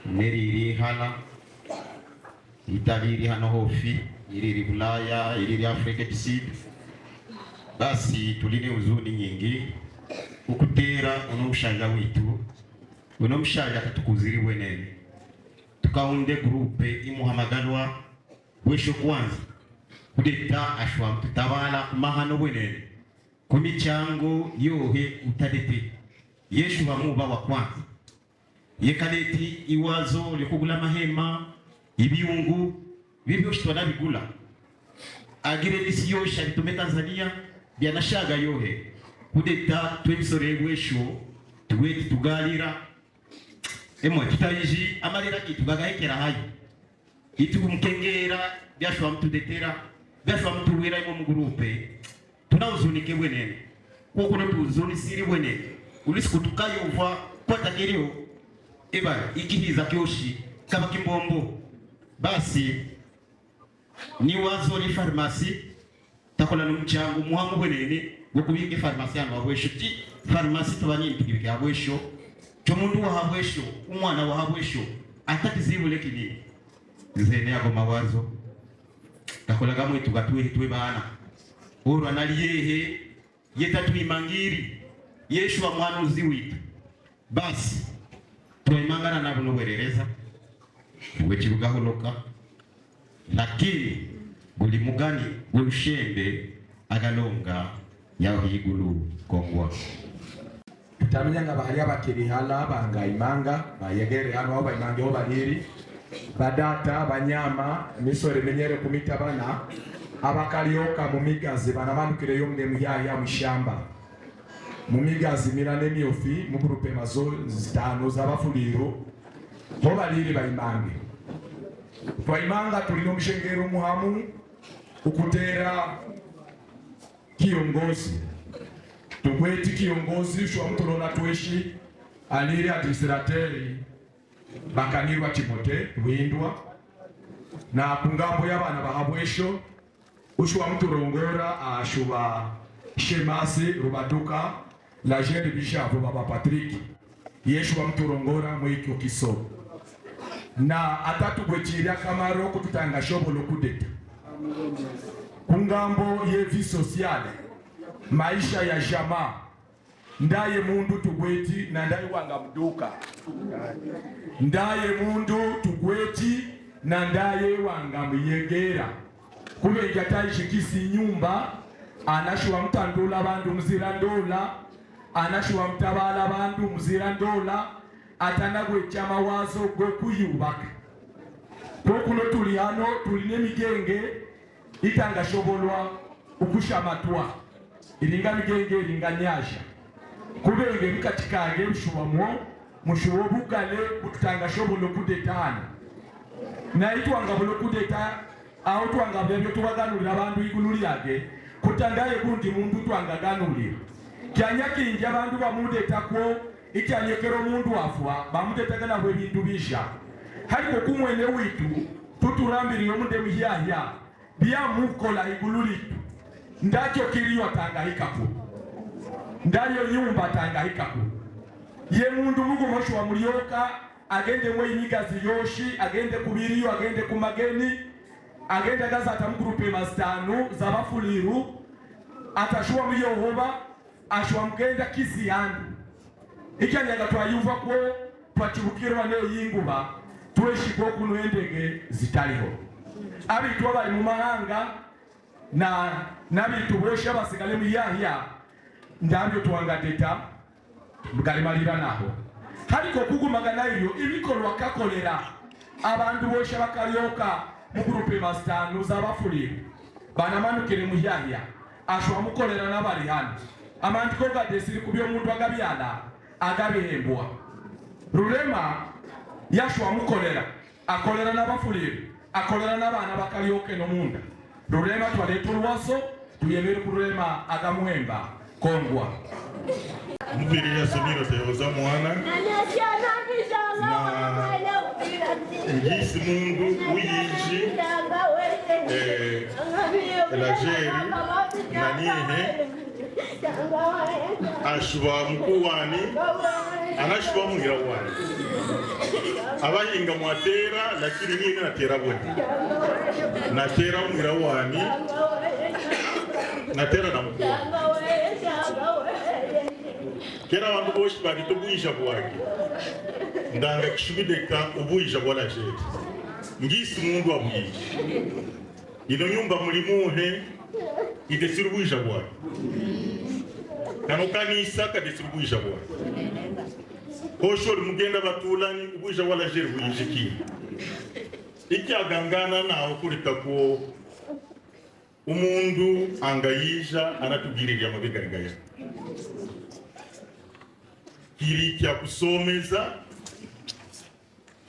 neriri hala itabiri hano hofi iriri Bulaya iriri Afrika Kusini. Basi tuline huzuni nyingi ukutera unomushaja witu unomushaja katukuziri wenene tukaunde grupe imuhamagalwa wesho kwanza kudeta ashwa mtutabala mahano wenene kumichango yohe utadete Yeshu bamuba wa kwanza yekaleti iwazo likugula mahema ibiungu bibyo shitwana bigula agire lisiyo shalitume Tanzania byanashaga yohe kudeta twebisore wesho tuweti tugalira emo tutayiji amarira kitugagahekera hayi itumukengera byashwa mtudetera byashwa mtuwira imo mugrupe tunawuzunike bwenene kuko no tuzuni siri bwenene ulisikutukayo uva kwa takirio eba ikihiza kyoshi kama kimbombo. Basi ni wazo ni farmasi takola numchangu muhamu bwenene gukubike farmasi hano wabwesho ti farmasi tubani mpigike habwesho chomundu wa habwesho umwana wa habwesho atatizibu lekini zene yako mawazo takola gamwe tugatwe tuwe bana uru analiyehe yetatu imangiri Yeshu wa mwanuzi witu. Basi tuimangana nabo nowerereza uwechiruga holoka lakini buli mugani gwerushembe agalonga yaho higulu kongwa tutamenya nga bahali abakiri hala bangaimanga bayegere hano aho baimange ho baliri badata banyama misore menyere kumitabana abakalioka mu migazi banamanukire yo mne muyaya mushamba mu migazi mirane myofi mu grupe mazo zitano z'abafuliro ho baliri baimange twaimanga tulino mshengero muhamu ukutera kiongozi tugweti kiongozi shwa mtolona tweshi aliri administrateri bakanirwa Timote windwa na kungambo y'abana bahabwesho ushwa mturongora ashuba Shemasi Rubaduka la jeune bishop baba Patrick yeshwa mturongora mwiki ukiso na atatugwechiria kamaro kututanga shobolo kudeta kungambo ye vie sociale maisha ya jamaa ndaye mundu tugweti na ndaye wanga mduka ndaye mundu tugweti na ndaye wanga myegera kule jatayishikisi nyumba anashwa mtandula bandu mzira ndola anashwa mtabala bandu mzira ndola atanagwe chama wazo gwe kuyubaka pokuno tuli hano tuline migenge itanga shobolwa ukushamatwa ilinga migenge ilinga nyasha kubenge mkatikage mshuwamwo mushuwo bugale kutanga shobolo kudetana na itwanga bolo kudeta au twanga bebyo tubaganulira abantu igululi yake kutandaye kundi mundu twanga ganulira kyanyaki inja abantu bamudeta ko ikyanyekero mundu afwa bamudeta kana bwe bintu bisha haliko kumwene witu tuturambiri yomunde mihya bya mukola igululi ndacho kiliyo tangahika ko ndayo nyumba tangahika ko ye mundu mugo mosho wa mulioka agende mwe inyigazi yoshi agende kubiriyo agende kumageni agende gaza atamgrupe mastanu zabafuliru atashua mliyohoba ashwa mgenda kisi yandu ikanyaga twayuva ko twachibukirwa ne yinguba tweshi ko kuno endege zitaliho abitu abali mu mahanga na nabitu bosha basigale mu yahya ndabyo twangadeta mugalimalira naho hariko kugumagana iyo ibikorwa kakolera abantu bosha bakalyoka mu grupe mastanu z'abafulire banamanukire mu yahya ashwa mukolera n'abari hano amandiko gadesiri kubyo omuntu agabyala agabihembwa. Rurema yashwa mukolera akolera n'abafulire akolera n'abaana bakalyoke n'omunda. Rurema twaleeta olwaso tuyemere ku Rurema agamuhemba kongwa. Mubiri ya somiro teoza mwana na ngisi mundu uyinji elajeri na nihe ashuba mkuwani anashuba muhira wani abahinga mwatera lakini nini natera bwene natera muhira wani natera na mkuwani kera abantu bose bagita ubuyisha bwake ndanga kishubideka ubuyisha bwa lajeri ngisi mundu abuyisha ino nyumba mulimuhe idesiri ubuyisha bwake kano kanisa kadesiri ubuyisha bwake koshori mugenda batulani ubuyisha bwa lajeri buyishikira ikyagangana nawe kurita ko umundu angayisha anatugirira amabigarigaya kiri kya kusomeza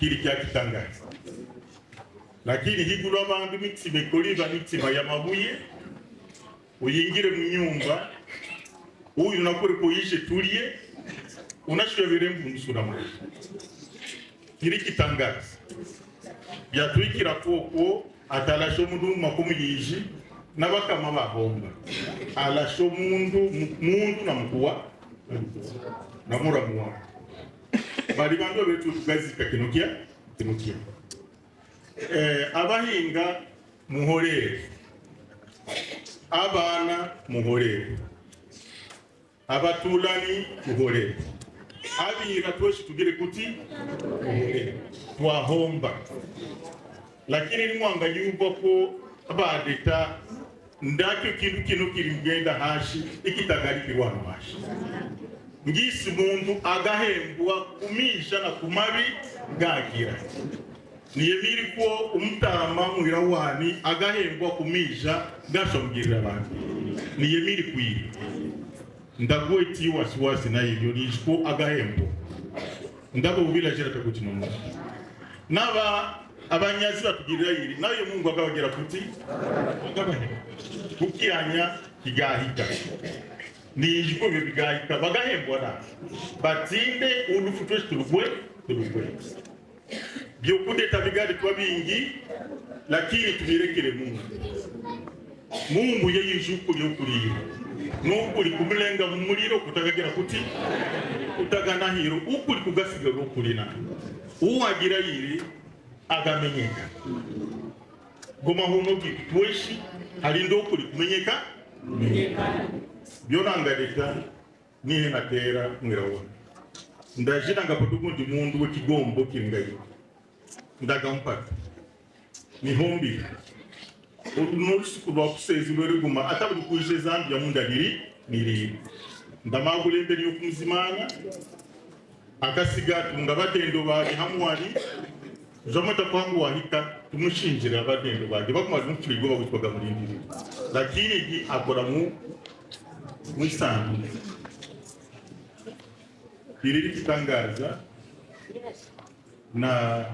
kiri kya kitangaza lakini higulu abantu mitsime koliva mitsima ya mabuye uyingire mu nyumba uyu nakuri kuyishe tulie unashobere mbunusura mu kiri kitangaza byatwikira koko atalasho mundu makomu yiji nabakama bahomba alasho mundu na mkuwa na muramu wa bari bandu betu tugazika kinokia abahinga muhorere abana muhorere abatulani muhorere abira twese tugire kuti muhorere twahomba lakini nimwanga yuko ko abadeta ndakyo kintu kino kiringenda hashi ikitagarikirwa hashi ngisi mundu agahembwa kumisha na kumabi gagira niyemiri ko umutama muhira wani agahembwa kumisha gashomgirira abantu niyemiri kwiri ndagweti wasiwasi na hivyo nishiko agahembwa ndabo village rakakuti nomu naba abanyazi batugirira yiri nayo Mungu agabagera kuti agabahembwa kukiranya kigahita nijiko bigahita bagahembwa na batinde ulufutwe tulugwe byo kudeta bigari kwa bingi lakini tubirekere Mungu yeye yuko yokuriye nukuri kumulenga mu muliro kutagagera kuti utagana hiro ukuri kugasiga rokurina uwagira yiri agamenyeka goma hono kitweshi ali ndokuri kumenyeka byonangaleka nihe natera mwirawo ndajira ngapotugundi mundu wekigombo kiringayo ndagampata nihombi unusuku lwakusezi lweriguma atabuli kuishe Zambia mundaliri niri ndamagule mbere yo kumuzimana akasiga tunga batendo bari hamwari jomata kwangu wahita tumushinjira batendo bari bakumaze mufurigo bagutwaga muri ndiri lakini gi akora mu mwisanzu kiriri kitangaza na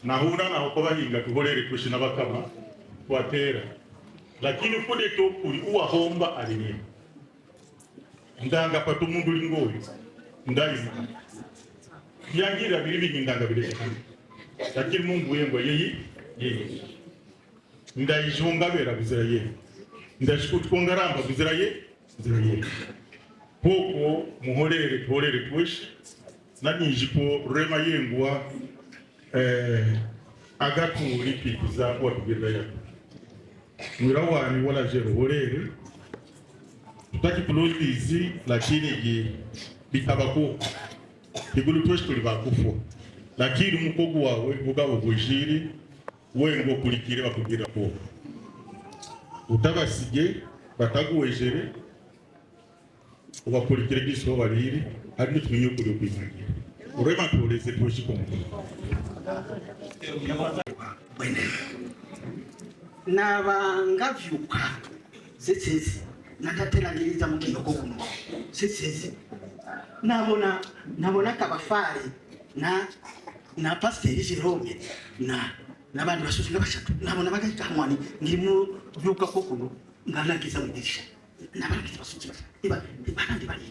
nahura na uko bahinga tuholere kushina bakama kwatera lakini kule tokuri uwahomba alinye ndanga patu mundu lingoyi ndayizi yangira biri bingindanga bire lakini Mungu yengo yeyi ndayijunga bera bizira ye ndashikutu kongaramba bizira ye poko muholere tweshi nanyijipo Rurema yengwa agaturi pikiza watugirira yako mwirawani wala jero holere tutaki tulotizi lakini bitabako kigulu tweshi tuli bakufo lakini mukogo wawe bugabo bujiri wengo kulikire bakugira ko utabasige bataguwejere ubakurikire giso bariri ari tumenye kuri kwimagira Rurema toleze tweshi ko nabangavyuka zitsezi natateranyiriza mu kinoko kuno sisezi nabona kabafari na Pasiteri Jerome n'abandi basozi n'abashatu nabona bagahita hamwani ngirimo vyuka ko kuno nganagiza mu dirisha n'abandi basozi ibandi bari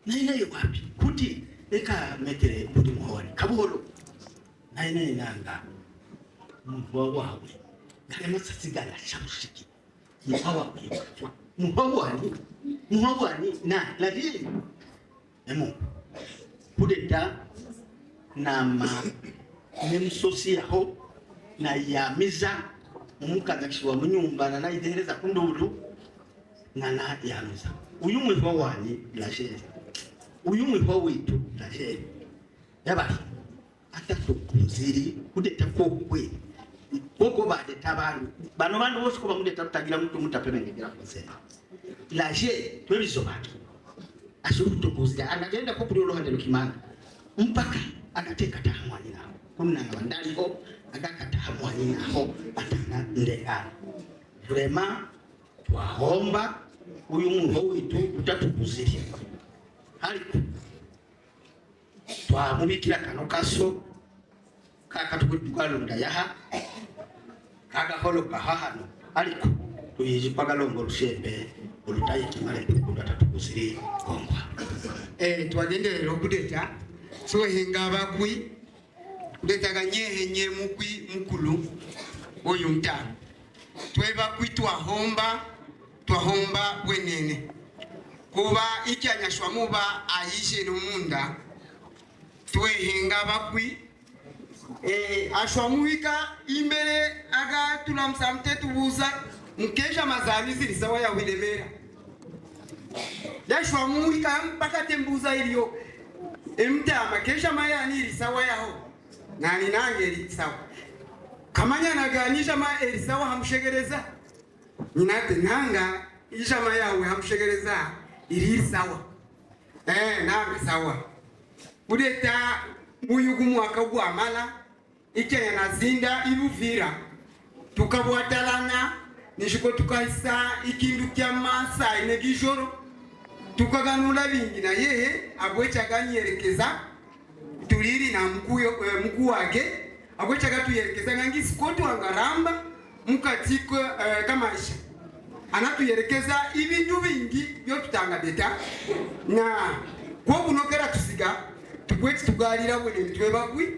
nayo wapi kuti eka metere budi muhori kabuhoro nayo nanga mvo wawe ngale matsasigala shamushiki muhawani na ladini emo kudeta na nemsosi yaho na yamiza umukagashwa munyumba na idengereza kunduru na yamiza uyu mwiho wani lasheri uyu mwiho witu lasheri yabari atatukunziri kudeta kokwe koko badeta bantu bose ko bamudeta tutagira mutapemengera konsera laje twebizo baki ashukutukuza anagenda ko kuri uruhande rukimanga mpaka agateka tahamwani naho kuna bandaliho agakata hamwani naho atana ndega vrema twahomba uyu muntu witu utatukuzira ariko twamubikira kano kaso kakatukwalonda yaha kagaholo kahahano ariko tuyizi pagalongo rushembe urutaye kimale kudatatukuzira kongwa twagenderera okudeta so hinga bakwi kudeta nyehenye mukwi mukulu oyo mtano tweba kwitwa twahomba bwenene kuba ikyanyashwa muba ayishe numunda twehinga bakwi ashwamuhika imbere aga tulamsamte tubuza mkesha mazalizi lisawa ya wilemera yashwamuhika mpaka tembuza iliyo emtama kesha mayani lisawa yaho nani nange lisawa kamanya naganisha ma lisawa hamshegereza ninate nanga ijama yawe hamshegereza ili sawa nanga sawa udeta muyugu mwaka gwamala ikenya nazinda ibuvira tukabwatalana nishiko tukaisa ikindu kya masa inegijoro tukaganula bingi na yeye abwechaga nyerekeza tuliri na mkuu wake abwechaga tuyerekeza ngangi sikoto angaramba mukatiko kamaisha anatuyerekeza ibintu bingi byo tutanga beta na kwa kunokera tusiga tugweti tugalira bwene twebagwi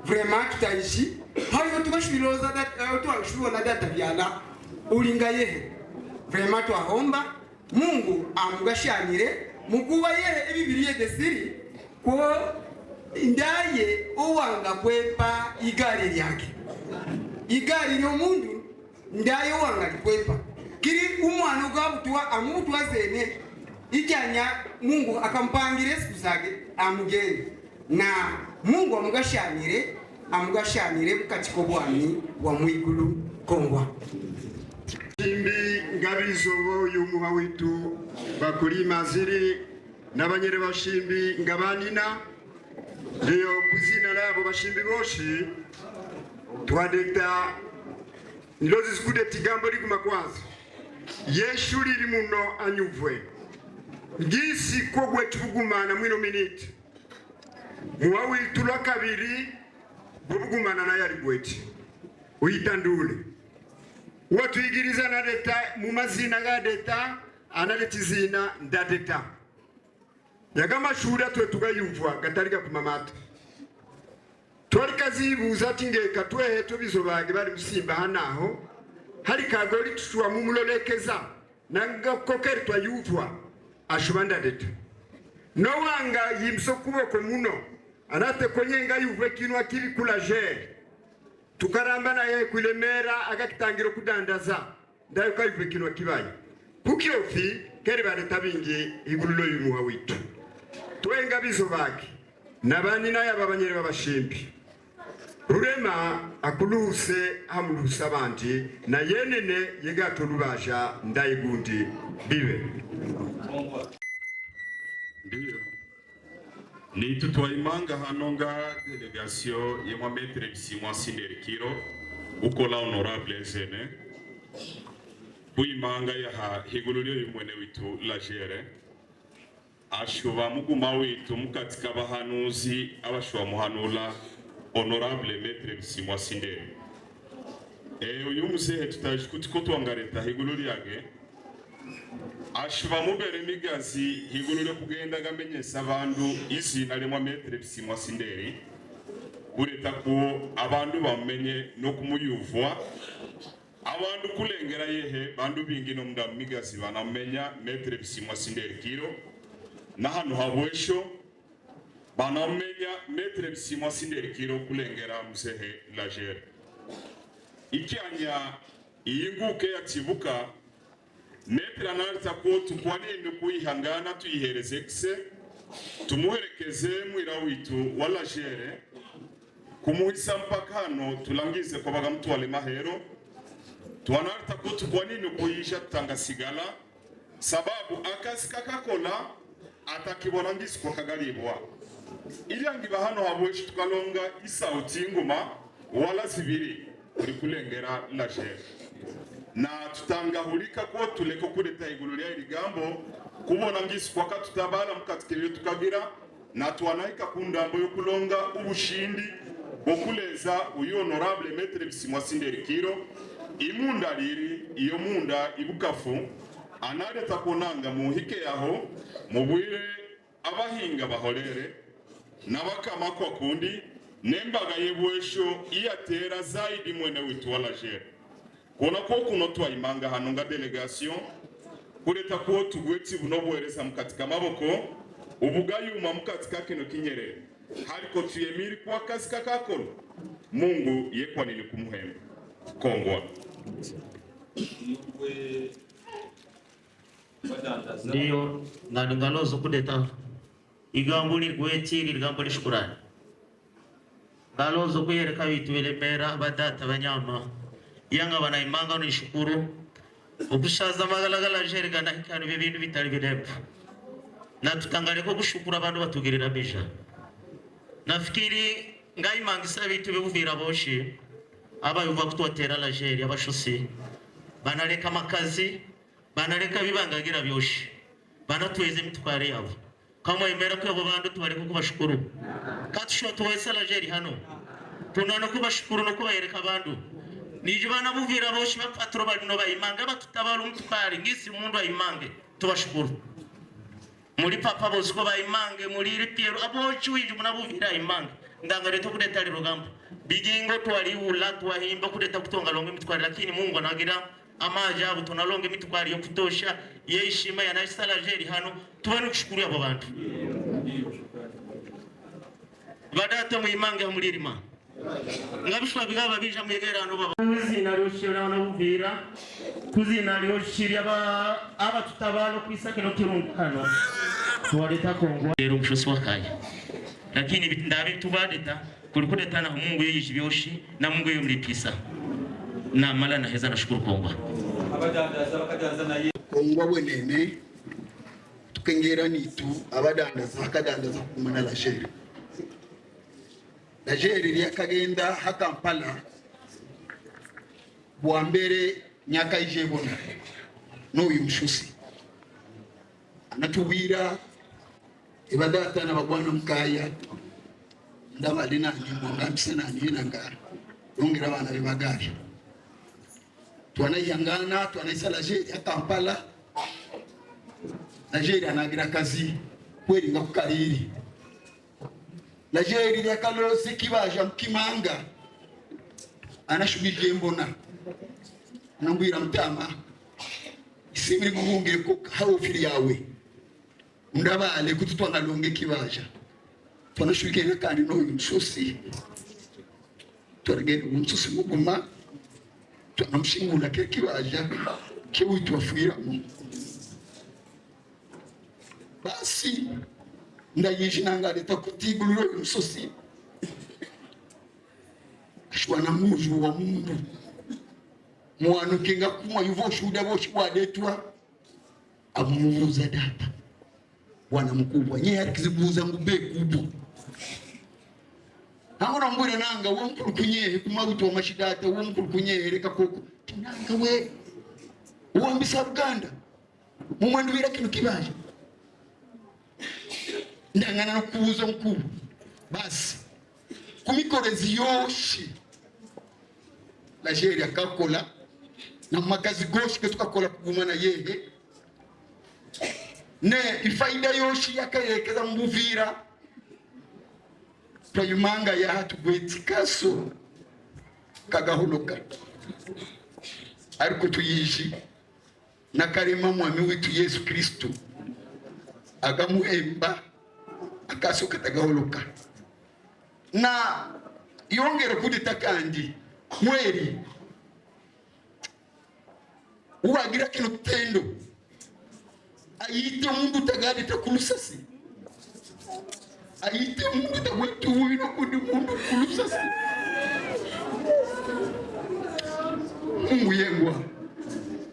vraiment tutaishi hayo tubashiroza data twashubona data byala ulinga yehe vraiment twahomba Mungu amugashanire mukuba yehe ibibiriye desiri ko ndaye owanga kwepa igari lyake igari lyo mundu ndaye owanga kwepa kiri umwana ugabutwa amutwa zene icyanya Mungu akampangire siku zake amugende na Mungu amugashanire kukatiko bwami wa mwigulu kongwa Shimbi ngabizobo yumuha witu bakulima ziri n'abanyere bashimbi ngabanina leo kuzina labo bashimbi boshi twadeta nilozi skude tigambo liguma kwanza yeshuri liri muno anyuvwe ngisi kogwe tuvugumana mwino miniti muwawi tulwa kabiri buvugumana na yali gweti uitandule watuyigiriza na deta mu mazina ga deta analeti zina nda deta yagama shura twe tugayumvwa gatarika kumamata twari kazibuza tingeka twehe tubizobage bari musimba hanaho hari kagori tushwa mu mulolekeza nanga kokeri twayumvwa ashubanda deta no wanga yimso kuboko muno anate konyenga yuve kinwa kiri kula je tukaramba na ye kulemera agakitangira kudandaza ndayo kayuve kinwa kibaye kukyofi keri bale tabingi igululo yumuha witu twenga bizo baki nabani naye abanyere babashimbi Rurema akuluse hamulusa abandi na yenene yegato rubasha ndayigundi bibe ndiyo ni tutwaimanga hanonga delegation ye Maître Simon Sinderikiro ukola honorable zene kuimanga ya higululio y'umwene witu Lagere ashuba muguma witu mukatika bahanuzi abashuba muhanula honorable Maître Bisimwa Sinderi. Uyu muzehe tutajikuti ko twangareta higululio yage ashuba mubere migazi higululio kugenda gamenyesa abantu izina lemwa Maître Bisimwa Sinderi kureta ko abantu bamenye no kumuyuvwa abantu kulengera yehe bandu bingi no mda migazi banamenya Maître Bisimwa Sinderi kiro na hano habwesho banamenya Maître Bisimwa Sinderi kiro kulengera muzehe Lagere. Ikianya iyinguke yakibuka Maître analita ko tukwanene kuyihangana tuyihereze kse tumuherekeze mwira witu wa Lagere kumuhisa mpaka hano tulangize kwa baga mtu wale mahero tuanarita ko tukwanene kuyisha tutangasigala sababu akazi kakakola atakibona ngisi kwa kagalibwa ili angiba hano habweshi tukalonga isauti nguma wala zibiri uri kulengera Lagere na tutangahulika ko tuleko kuleta igululia iligambo kubona ngisi kwa katutabala mukatikiryo tukagira na tuanaika kundambo yo kulonga ubushindi bokuleza uyu honorable Maître Bisimwa Sinderi kiro imunda liri iyo munda ibukafu analeta konanga muhike yaho mubwire abahinga baholere nabakama kwa kundi nembaga yebwesho iyatera zaidi mwene witu wa Lagere kona ko kuno twayimanga hano nga delegation kureta ko tugweti buno bwereza mukatika maboko ubugayuma mukatika kino kinyerere hariko tuyemiri kwa kazi kakakolo Mungu yekwa nini kumuhemba kongwa ndiyo ngalozo kudeta igambo ligwetiri ligambo lishukurani ngalozo kuyereka bitu bilemera badata banyama yanga banayimanga no ishukuru ukushaza magalagala jerega na hikano bibintu bitari bilembo na tutangale ko gushukura abantu batugirira bisha nafikiri ngayimangisa bitu bibuvira boshi abayuva kutotera Lagere abashosi banareka makazi banareka bibangagira byoshi banatweze mitware yabo kama imera ko abo bantu tubareka kubashukuru katusho tuwesa Lagere hano tunano kubashukuru no kubayereka abantu nije bana buvira boshi bapatro balino bayimanga batutabala umutware ngisi umuntu ayimange tubashukuru muri papa bose ko bayimange muri Piero abochi wije munabuvira imange ndangare to kudeta rugamba bigingo twali ula twahimba kudeta kutonga longe mitwari lakini Mungu anagira amaja butonalonge mitwari yo kutosha yeshima ya naisa Lagere hano tubane kushukuru abo bantu badata muyimange mulirima ngabishwa bigaba bija mwegerano baba kuzina rushira na buvira kuzina rushira aba tutabalo kwisakino kirungano tuwaleta Kongo rero mushosi wakaya lakini ndabe tubadeta kulikudeta na Mungu yeyije byoshi na Mungu yomlipisa na mala na heza na shukuru Kongo abadandaza bakadanza naye Kongo bwenene tukengera nitu abadandaza bakadandaza kumana Lagere Lagere lyakagenda hakampala bwambere nyaka ijebona n'uyu mushusi anatubira ibadata na bagwana mukaya ndabalina nyumba msana ninanga nongira bana bibagari twanayangana twanaisa Lagere ya Kampala Lagere anagira kazi kweli ngakukariri Lagere ya kalosi kibaja mkimanga anashubije mbona nambira mtama isibiri guhunge ko hawufiri yawe ndabale kututwanga longe kibaja twanashubike kandi no umusosi twaragenda umusosi muguma twanamshingula ke kibaja kiwitu afuira mu basi ndayishinanga leta kutiguliro umusosi ashwana muju wa mundu mwana kinga kumwa yuvo shuda boshi wadetwa amuvuza data bwana mkubwa nyewe alikizibuza ngube kubwa naona mbure nanga wo mkuru kunyehe kumabuto wa mashidata wo mkuru kunyehe reka koko nanga we uwambisa Buganda mumwandu wira kino kibanja ndangana no kuuza mkuu basi kumikorezi yoshi Nigeria kakola na makazi goshi ke tukakola kugumana yehe ne ifaida yoshi yakayekeza mbuvira twayumanga ya hatu gwetikaso kagaholoka ariko tuyishi na karema mwami witu Yesu Kristo agamuhemba akasoka tagaholoka na yongera kudita kandi mweri uwagira kino tendo ayite mundu tagadi takulusasi ayite mundu tagwetu wino kudi mundu kulusasi Mungu yengwa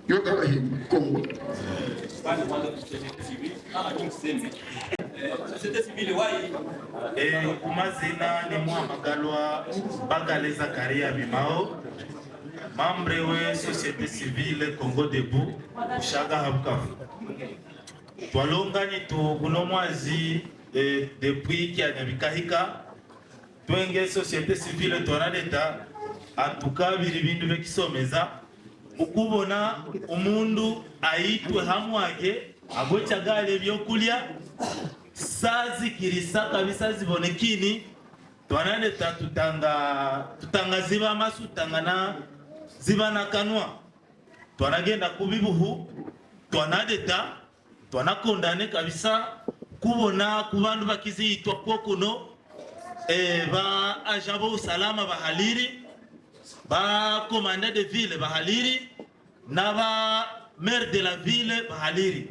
yoga bahimba Kongo kumazina ni Muhamagalwa Bagale Zakaria Bimao, membre we société civile Congo Debout Ushaga Habukavu. Twalongani tu kuno mwazi depuis kia bikahika twenge société civile twanaleta atuka biri bindu bekisomeza ukubona umundu aitwe hamwage agochagale byokulya sazi kirisa kabisa zibonekini twanaleta tutanga ziba masu tangana ziba na kanwa twanagenda kubibuhu twanaleta twanakondane kabisa kubona kubandu bakizitwa kokuno ba ajabo usalama bahaliri ba commandant de ville bahaliri na ba maire de la ville bahaliri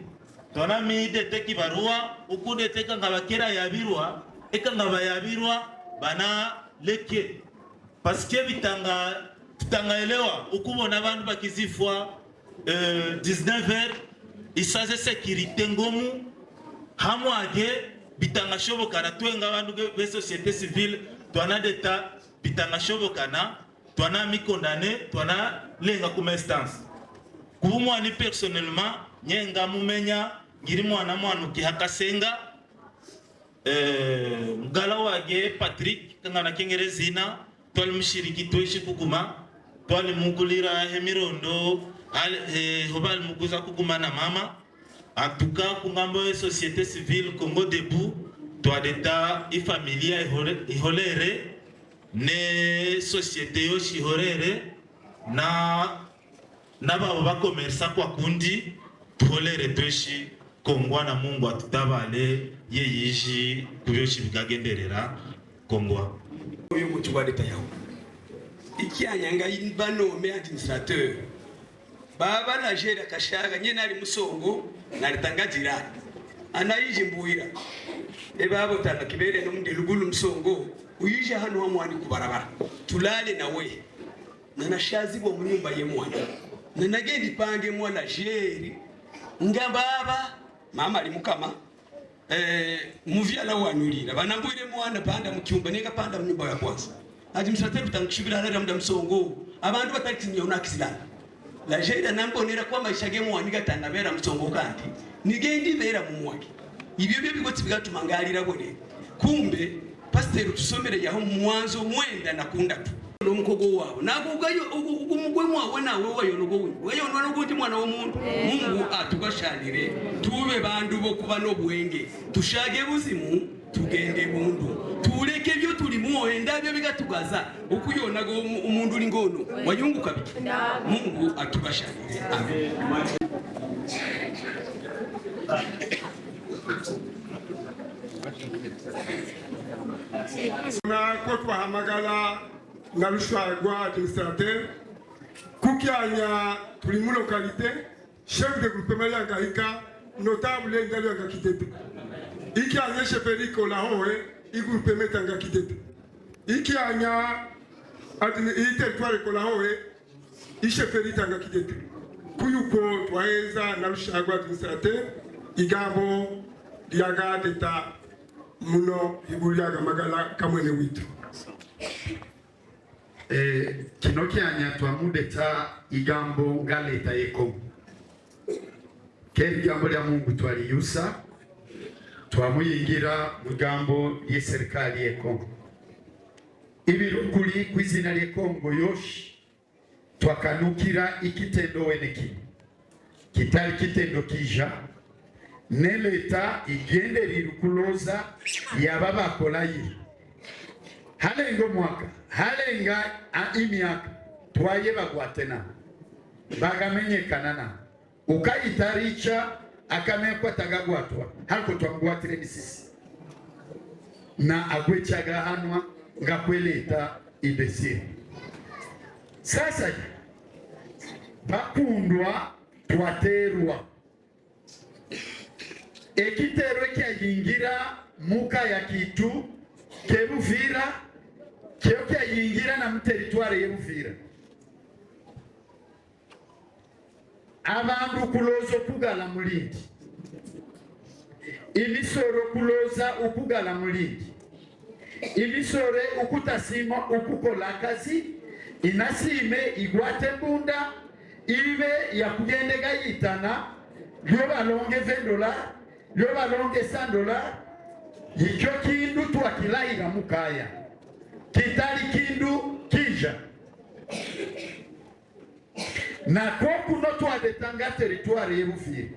tona mi de teki barua ukude teka ngabakera yabirwa eka ngabayabirwa bana leke parce que bitangaelewa ukubona abantu bakizifwa 19h isaze sécurité ngomu hamwage bitangashobokana twenga abantu be société civile twana deta bitangashobokana twana mikondane twana lenga kuma instance kubumwani personnellement nyenga mumenya ngiri mwana ukihakasenga mgala wage Patrick kangana kengerezina twali mshiriki tweshi kuguma twali mugulira hemirondo hobali muguza kuguma na mama atuka kungambo ya société civile Congo Debout twadeta ifamilia iholere ne société yoshi ihorere na babo bakomersa kwa kundi tuholere tweshi kongwa na Mungu atutabale yeyishi kubyoshi bigagenderera kongwa uyu mutu wa leta yawo ikyanyanga banome administrateur baba na jera kashaga nyene ali musongo nalitangagira anayiji mbuira babo tanda kibere no mundi lugulu musongo uyije hano hamwani kubarabara tulale nawe nanashazi bo munyumba ye mwana nanagendi pange mwana jeri ngababa mama ali mukama muvyala wanulira banambwire mwana panda mukyumba neka panda munyumba ya kwanza administrateur bitankishibira ala muda musongo abantu batatinya unakisila la jeda nambonera kwa maisha ge mwana gatanda bera musongo kandi nigendi bera mumwaki ibyo byo bigoti bigatumangalira bone kumbe pastor tusomere yaho mwanzo mwenda nakundatu lo mkogo wabo nakugayo umugwe mwawe nawe wayonwa nokuti mwana w'omuntu Mungu atugashanire tube bandu bo kuba no bwenge tushage buzimu tugende bundu tureke byo turi muhenda byo bigatugaza ukuyonago umuntu uri ngono wayunguka biki Mungu atugashanire amen. Na kotwa hamagala na rushagwa administrateur kukyanya tuli mu localité chef de groupement ya Ngahika notable ndali ya Kitete ikyanya cheferiko la howe i groupement ya Kitete ikyanya i territoire ko la howe i cheferita ya Kitete kuyuko twaheza na rushagwa administrateur igabo lyaga deta muno ibulyaga magala kamwene witu kino kyanya twamudeta igambo galeta yeko keri jambo lya Mungu twaliyusa twamuyingira mugambo lye serikali ye Kongo ibirukuli kwizina lye Kongo yoshi twakanukira ikitendo weneki kitali kitendo kija ne leta igende lirukuloza yababa kolayi halengo mwaka halenga imyaka twaye bagwatena bagamenyekanana ukayitaricha akamekwa tagagwatwa haliko twamugwatire ni sisi na agwechaga hanwa ngakweleta ibesiri sasa bakundwa twaterwa ekitero kyayingira muka ya kitu kebuvira kyo kyayingira na muteritware yebuvira abantu kuloza okugala mulindi imisoro kuloza okugala mulindi imisore ukutasima ukukola kazi inasime igwate mbunda ibe yakugendega yitana lyo balonge $20 lyo balonge $100 ikyo kindu twakilahira mukaya kitali kindu kija na kokuno twadetanga teritware yebufire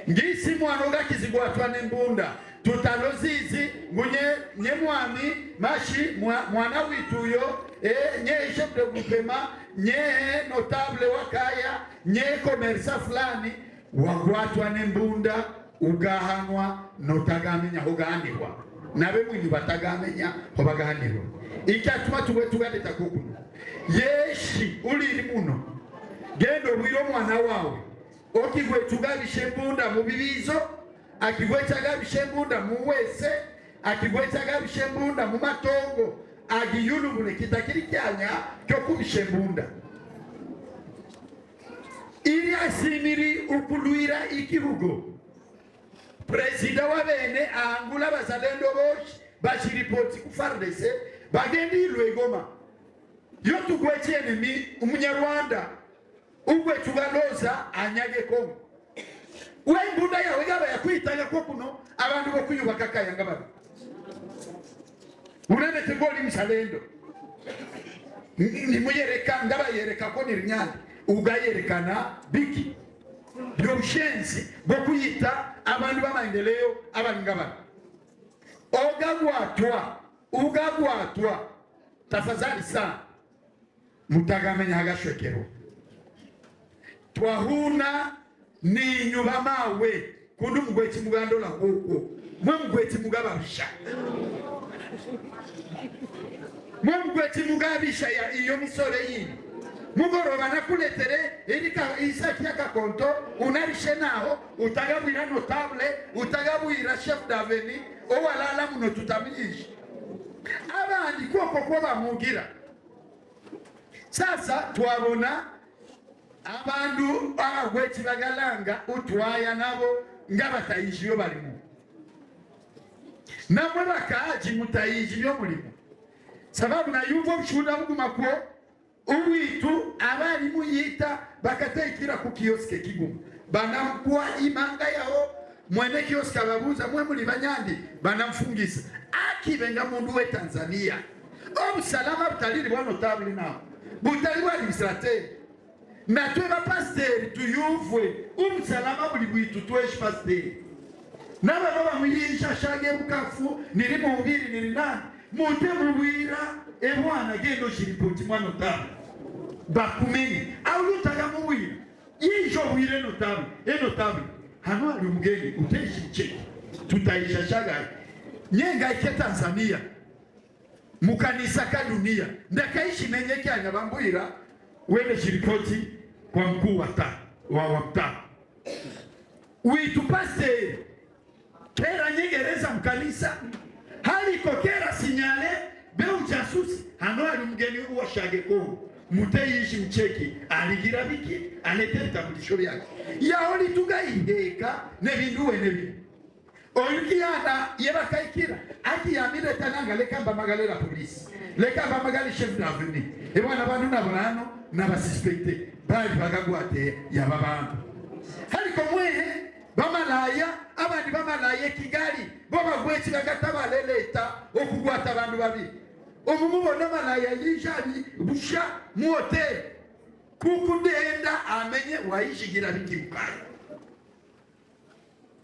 ngisi mwanoga kizigwatwa nembunda tutalozizi ngunye nye mwami mashi mwana wituyo nye chef de groupement nye notable wakaya nye komersa fulani wagwatwa nembunda ugahanwa notagamenya hoganirwa nabe mwini batagamenya hobaganirwa icyatuma tugadeta kokuno yeshi uliri muno gendo wiro mwana wawe okigwe tugabishe mbunda mu bibizo akigwe tagabishe mbunda mu wese akigwe tagabishe mbunda mu matongo agiyulubule kitakiri kyanya cyo kubishe mbunda ili asimiri ukuluira ikirugo Presida wa bene angula bazalendo boshi bashiripoti ku FARDC bagendi Lwegoma yo tugweche enemi umunyarwanda ugwe tugaloza anyage Kongo we mbunda yawe gaba yakwitaga ko kuno abantu bo kuyubaka kayanga babi unene tegoli msalendo ni muyereka ngaba yereka ko nirinyandi ugayerekana biki byobushenzi bwo kuyita abantu bamaendeleo abangaba ugagwatwa tafadhali sana mutagamenya hagashwekero twahuna ni nyuba mawe kundu mgweti mugandola huko mgweti mugababisha mgweti mugabisha ya iyo misore yini mugoroba nakuletere erika isaki yakakonto unarishe naho utagabwira notable utagabwira chef d'avenue owalala muno tutamiyishi abandi koko ko bamugira sasa twabona abantu abagweti bagalanga utwaya nabo ngabatayijiyo balimu namwe bakaji mutayijiyo mulimo sababu na yuvo mshuda muguma ko uwitu abari muyita bakatekira ku kioske kigumu banamkuwa imanga yao mwene kioske ababuza mwe muri banyandi banamfungisa akibenga mundu we Tanzania obusalama butaliri bwa notable nao butali bwa administrateur na twe ba pasteur tuyuvwe obusalama buli bwitu tweshi pasteur naba baba muyisha shage bukafu niri mu mbiri niri nani monte mubwira ebwana gendo shiripoti mwa notable bakumeni au lutaga mubwira yisho bwire notable hano ali mgeni uteshi cheki tutaisha shaga nyenga ike Tanzania mukanisa ka dunia ndakaishi menyeke anyabambwira wende shiripoti kwa mkuu wa mtaa witu pasteur kera nyegereza mkanisa haliko kera sinyale beu jasusi hano ali mgeni uwa shage Kongo muteyishi mcheki aligira biki alete vitambulisho byake yaoli tugayiheka nebinduwe nebi oyukiyana yebakaikira akiyamire tananga lekamba magale la polisi lekamba magale chef d'avenue ebwana bantu nabonano nabasuspecte bali bagagwate yababantu haliko mwehe bamalaya abandi bamalaya Kigali bo bagweti bagatabale leta okugwata abantu babiri obu mubona malaya yijabi busha mu hotel kukudenda amenye wayishigira bikimukaya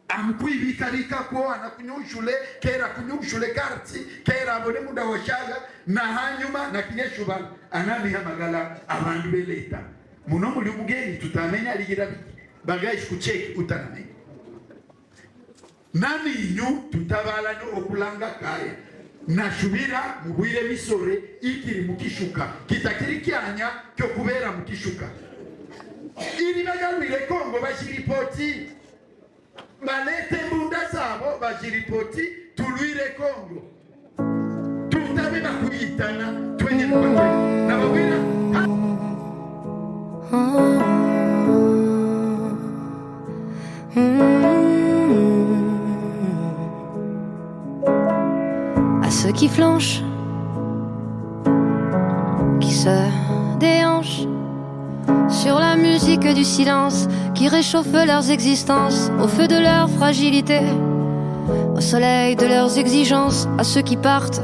amkuibikarika ko anakunyushule kera kunyushule karti kera abone muda washaga na hanyuma na kinyeshuba anani hamagala abantu beleta muno muri mugeni tutamenya aligira bagayish kucheki utanamenya nani inyu tutabala no okulanga kaya nashubira mubwire bisore ikiri mukishuka kitakiri kyanya cyo kubera mukishuka iri bagalwire Kongo bashiripoti balete mbunda zabo bashiripoti tulwire Kongo tutabe bakuyitana twenye n'abagwe n'abagwira À ceux qui flanchent, qui se déhanchent sur la musique du silence, qui réchauffe leurs existences au feu de leur fragilité, au soleil de leurs exigences, à ceux qui partent,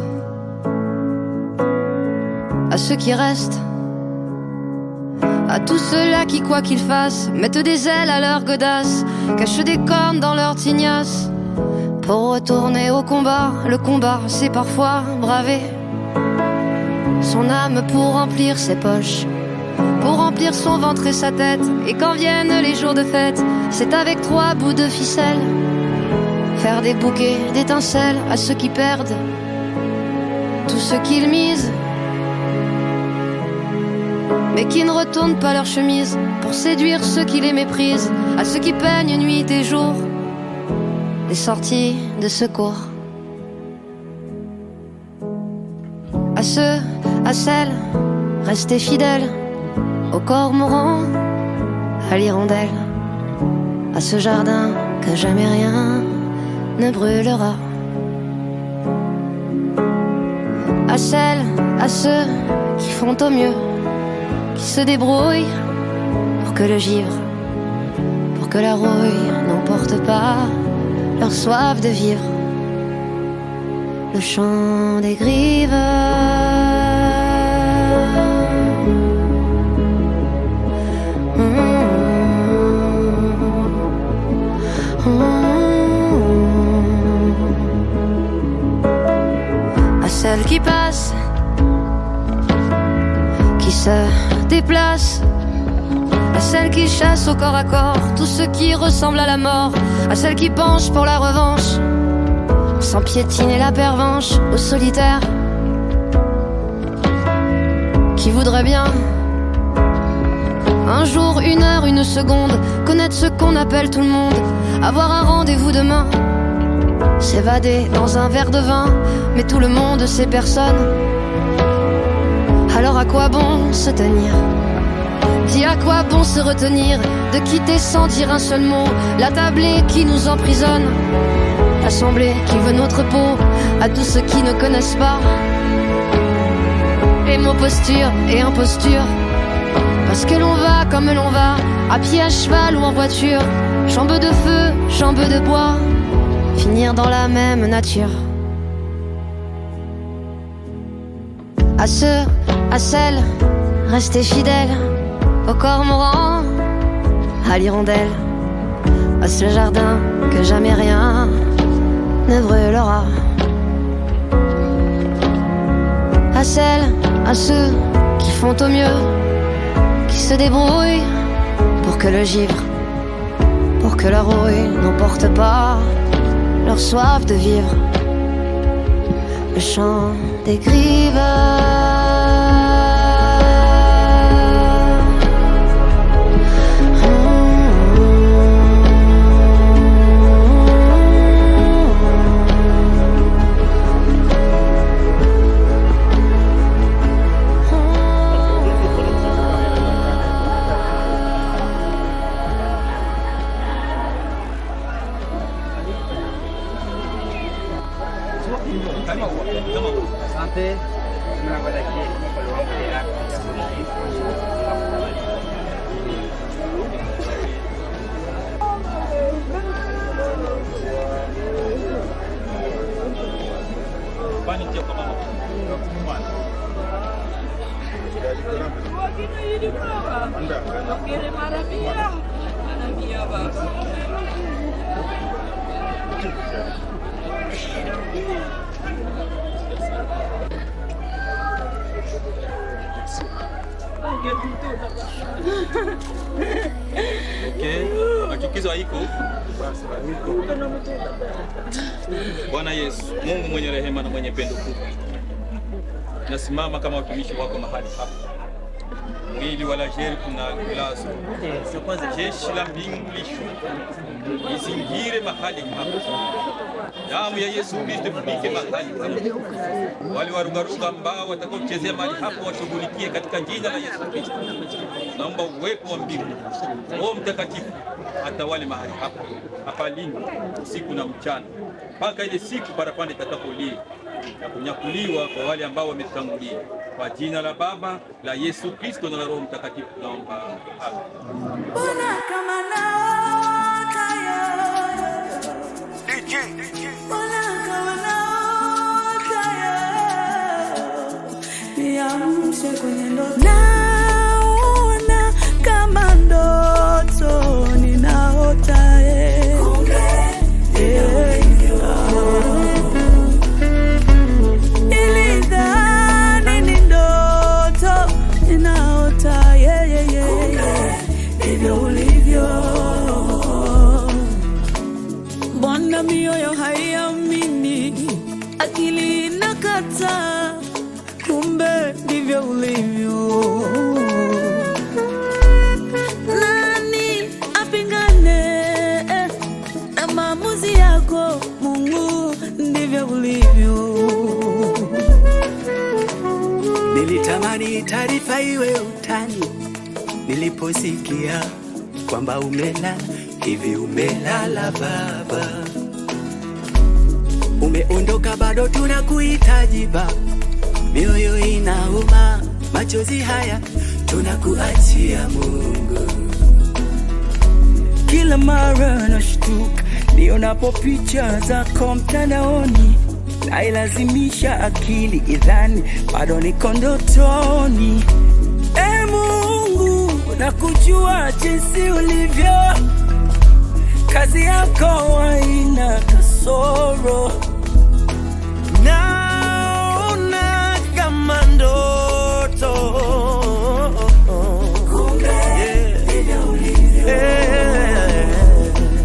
à ceux qui restent, à tous ceux-là qui, quoi qu'ils fassent, mettent des ailes à leur godasse, cachent des cornes dans leur tignasse, pour retourner au combat. Le combat, c'est parfois braver son âme pour remplir ses poches, pour remplir son ventre et sa tête. Et quand viennent les jours de fête, c'est avec 3 bouts de ficelle faire des bouquets d'étincelles à ceux qui perdent tout ce qu'ils misent, mais qui ne retournent pas leur chemise pour séduire ceux qui les méprisent, à ceux qui peignent nuit et jour les sorties de secours, à ceux, à celles restés fidèles au cormoran, à l'hirondelle, à ce jardin que jamais rien ne brûlera, à celles, à ceux qui font au mieux, qui se débrouillent pour que le givre, pour que la rouille n'emporte pas leur soif de vivre. Le chant des grives, à celles qui passent, qui se déplacent, à celles qui chassent au corps à corps tout ce qui ressemble à la mort, à celles qui penchent pour la revanche sans piétiner la pervenche, aux solitaires qui voudraient bien un jour, une heure, une seconde connaître ce qu'on appelle tout le monde, avoir un rendez-vous demain, s'évader dans un verre de vin, mais tout le monde, c'est personne. Alors à quoi bon se tenir? Dis à quoi bon se retenir de quitter sans dire un seul mot la tablée qui nous emprisonne, l'assemblée qui veut notre peau, à tous ceux qui ne connaissent pas les mots posture et imposture, parce que l'on va comme l'on va, à pied, à cheval ou en voiture, jambes de feu, jambes de bois, finir dans la même nature. À ceux, à celles restés fidèles au cormoran, à l'hirondelle, à ce jardin que jamais rien ne brûlera, à celles, à ceux qui font au mieux, qui se débrouillent pour que le givre, pour que la rouille n'emporte pas leur soif de vivre. Le chant des grives, Santé. Okay, machukizo haiko. Bwana Yesu, Mungu mwenye rehema na mwenye pendo kubwa, nasimama kama watumishi wako mahali hapa. Mwili wa Lajeri tunalazwa, jeshi la mbingu lishuke izingire mahali hapa. Damu ya Yesu Kristo ifike mahali hapa. Wale warugaruga ambao watakao kuchezea mahali hapa washughulikie katika jina la Yesu Kristo. Naomba uwepo wa mbingu, Roho Mtakatifu atawale mahali hapa, apalinde usiku na mchana mpaka ile siku parapanda itakapolia na kunyakuliwa kwa wale ambao wametangulia. Kwa jina la Baba, la Yesu Kristo na la Roho Mtakatifu naomba. Mbona kama naota yo, mbona kama naota yo, niamshe kwenye ndoto. Naona kama ndoto ninaota Nilidhani ni ndoto ninaota ndivyo ulivyo. Mbona mioyo haiamini, akili inakataa, kumbe ndivyo ulivyo. Nani apingane na maamuzi yako Mungu, ndivyo ulivyo. Nilitamani taarifa iwe utani niliposikia kwamba umelala hivi. Umelala Baba, umeondoka, bado tunakuhitaji Baba. Mioyo inauma, machozi haya tunakuachia Mungu. Kila mara nashtuka nionapo picha zako mtandaoni, nailazimisha akili idhani bado niko ndotoni. Mungu, nakujua jinsi ulivyo, kazi yako haina kasoro. Naona kama ndoto,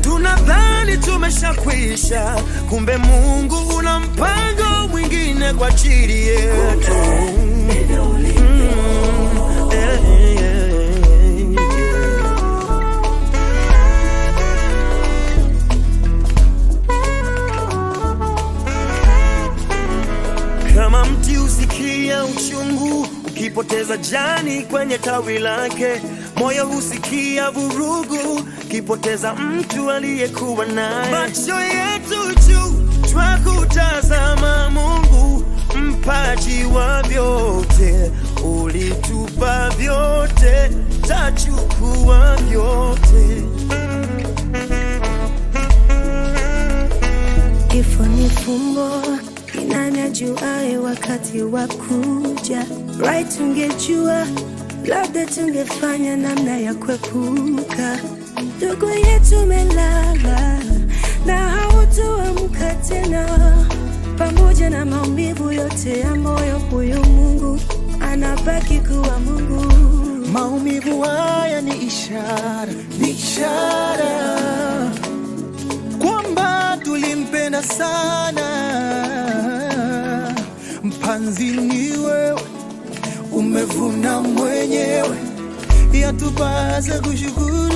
tunadhani tumeshakwisha, kumbe Mungu una mpango mwingine kwa ajili yetu. Kama mti usikia uchungu ukipoteza jani kwenye tawi lake, moyo husikia vurugu ukipoteza mtu aliyekuwa naye. Macho yetu juu twakutazama Mungu, mpaji wa vyote. Ulitupa vyote, tachukua vyote. Kifo ni fumbo, ni nani ajuaye wakati wa kuja? Right, tungejua labda tungefanya namna ya kuepuka. Ndugu yetu melala na hautoamka tena, pamoja na maumivu yote ya moyo, huyu Mungu anabaki kuwa Mungu. Maumivu haya ni ishara kwamba tulimpenda sana. Mpanzi ni wewe, umevuna mwenyewe, yatupasa kushukuru.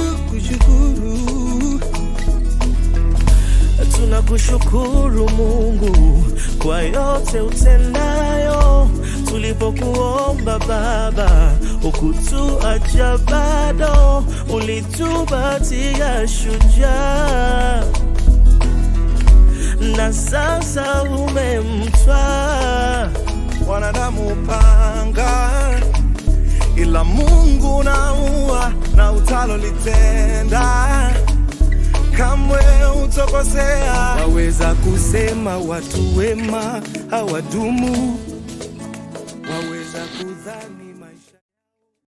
Tunakushukuru Mungu kwa yote utendayo. Tulipokuomba Baba, hukutuacha bado, ulitupatia shujaa, na sasa umemtwaa. Wanadamu upanga, ila Mungu naua, na utalolitenda kamwe utokosea. Waweza kusema watu wema hawadumu, waweza kudhani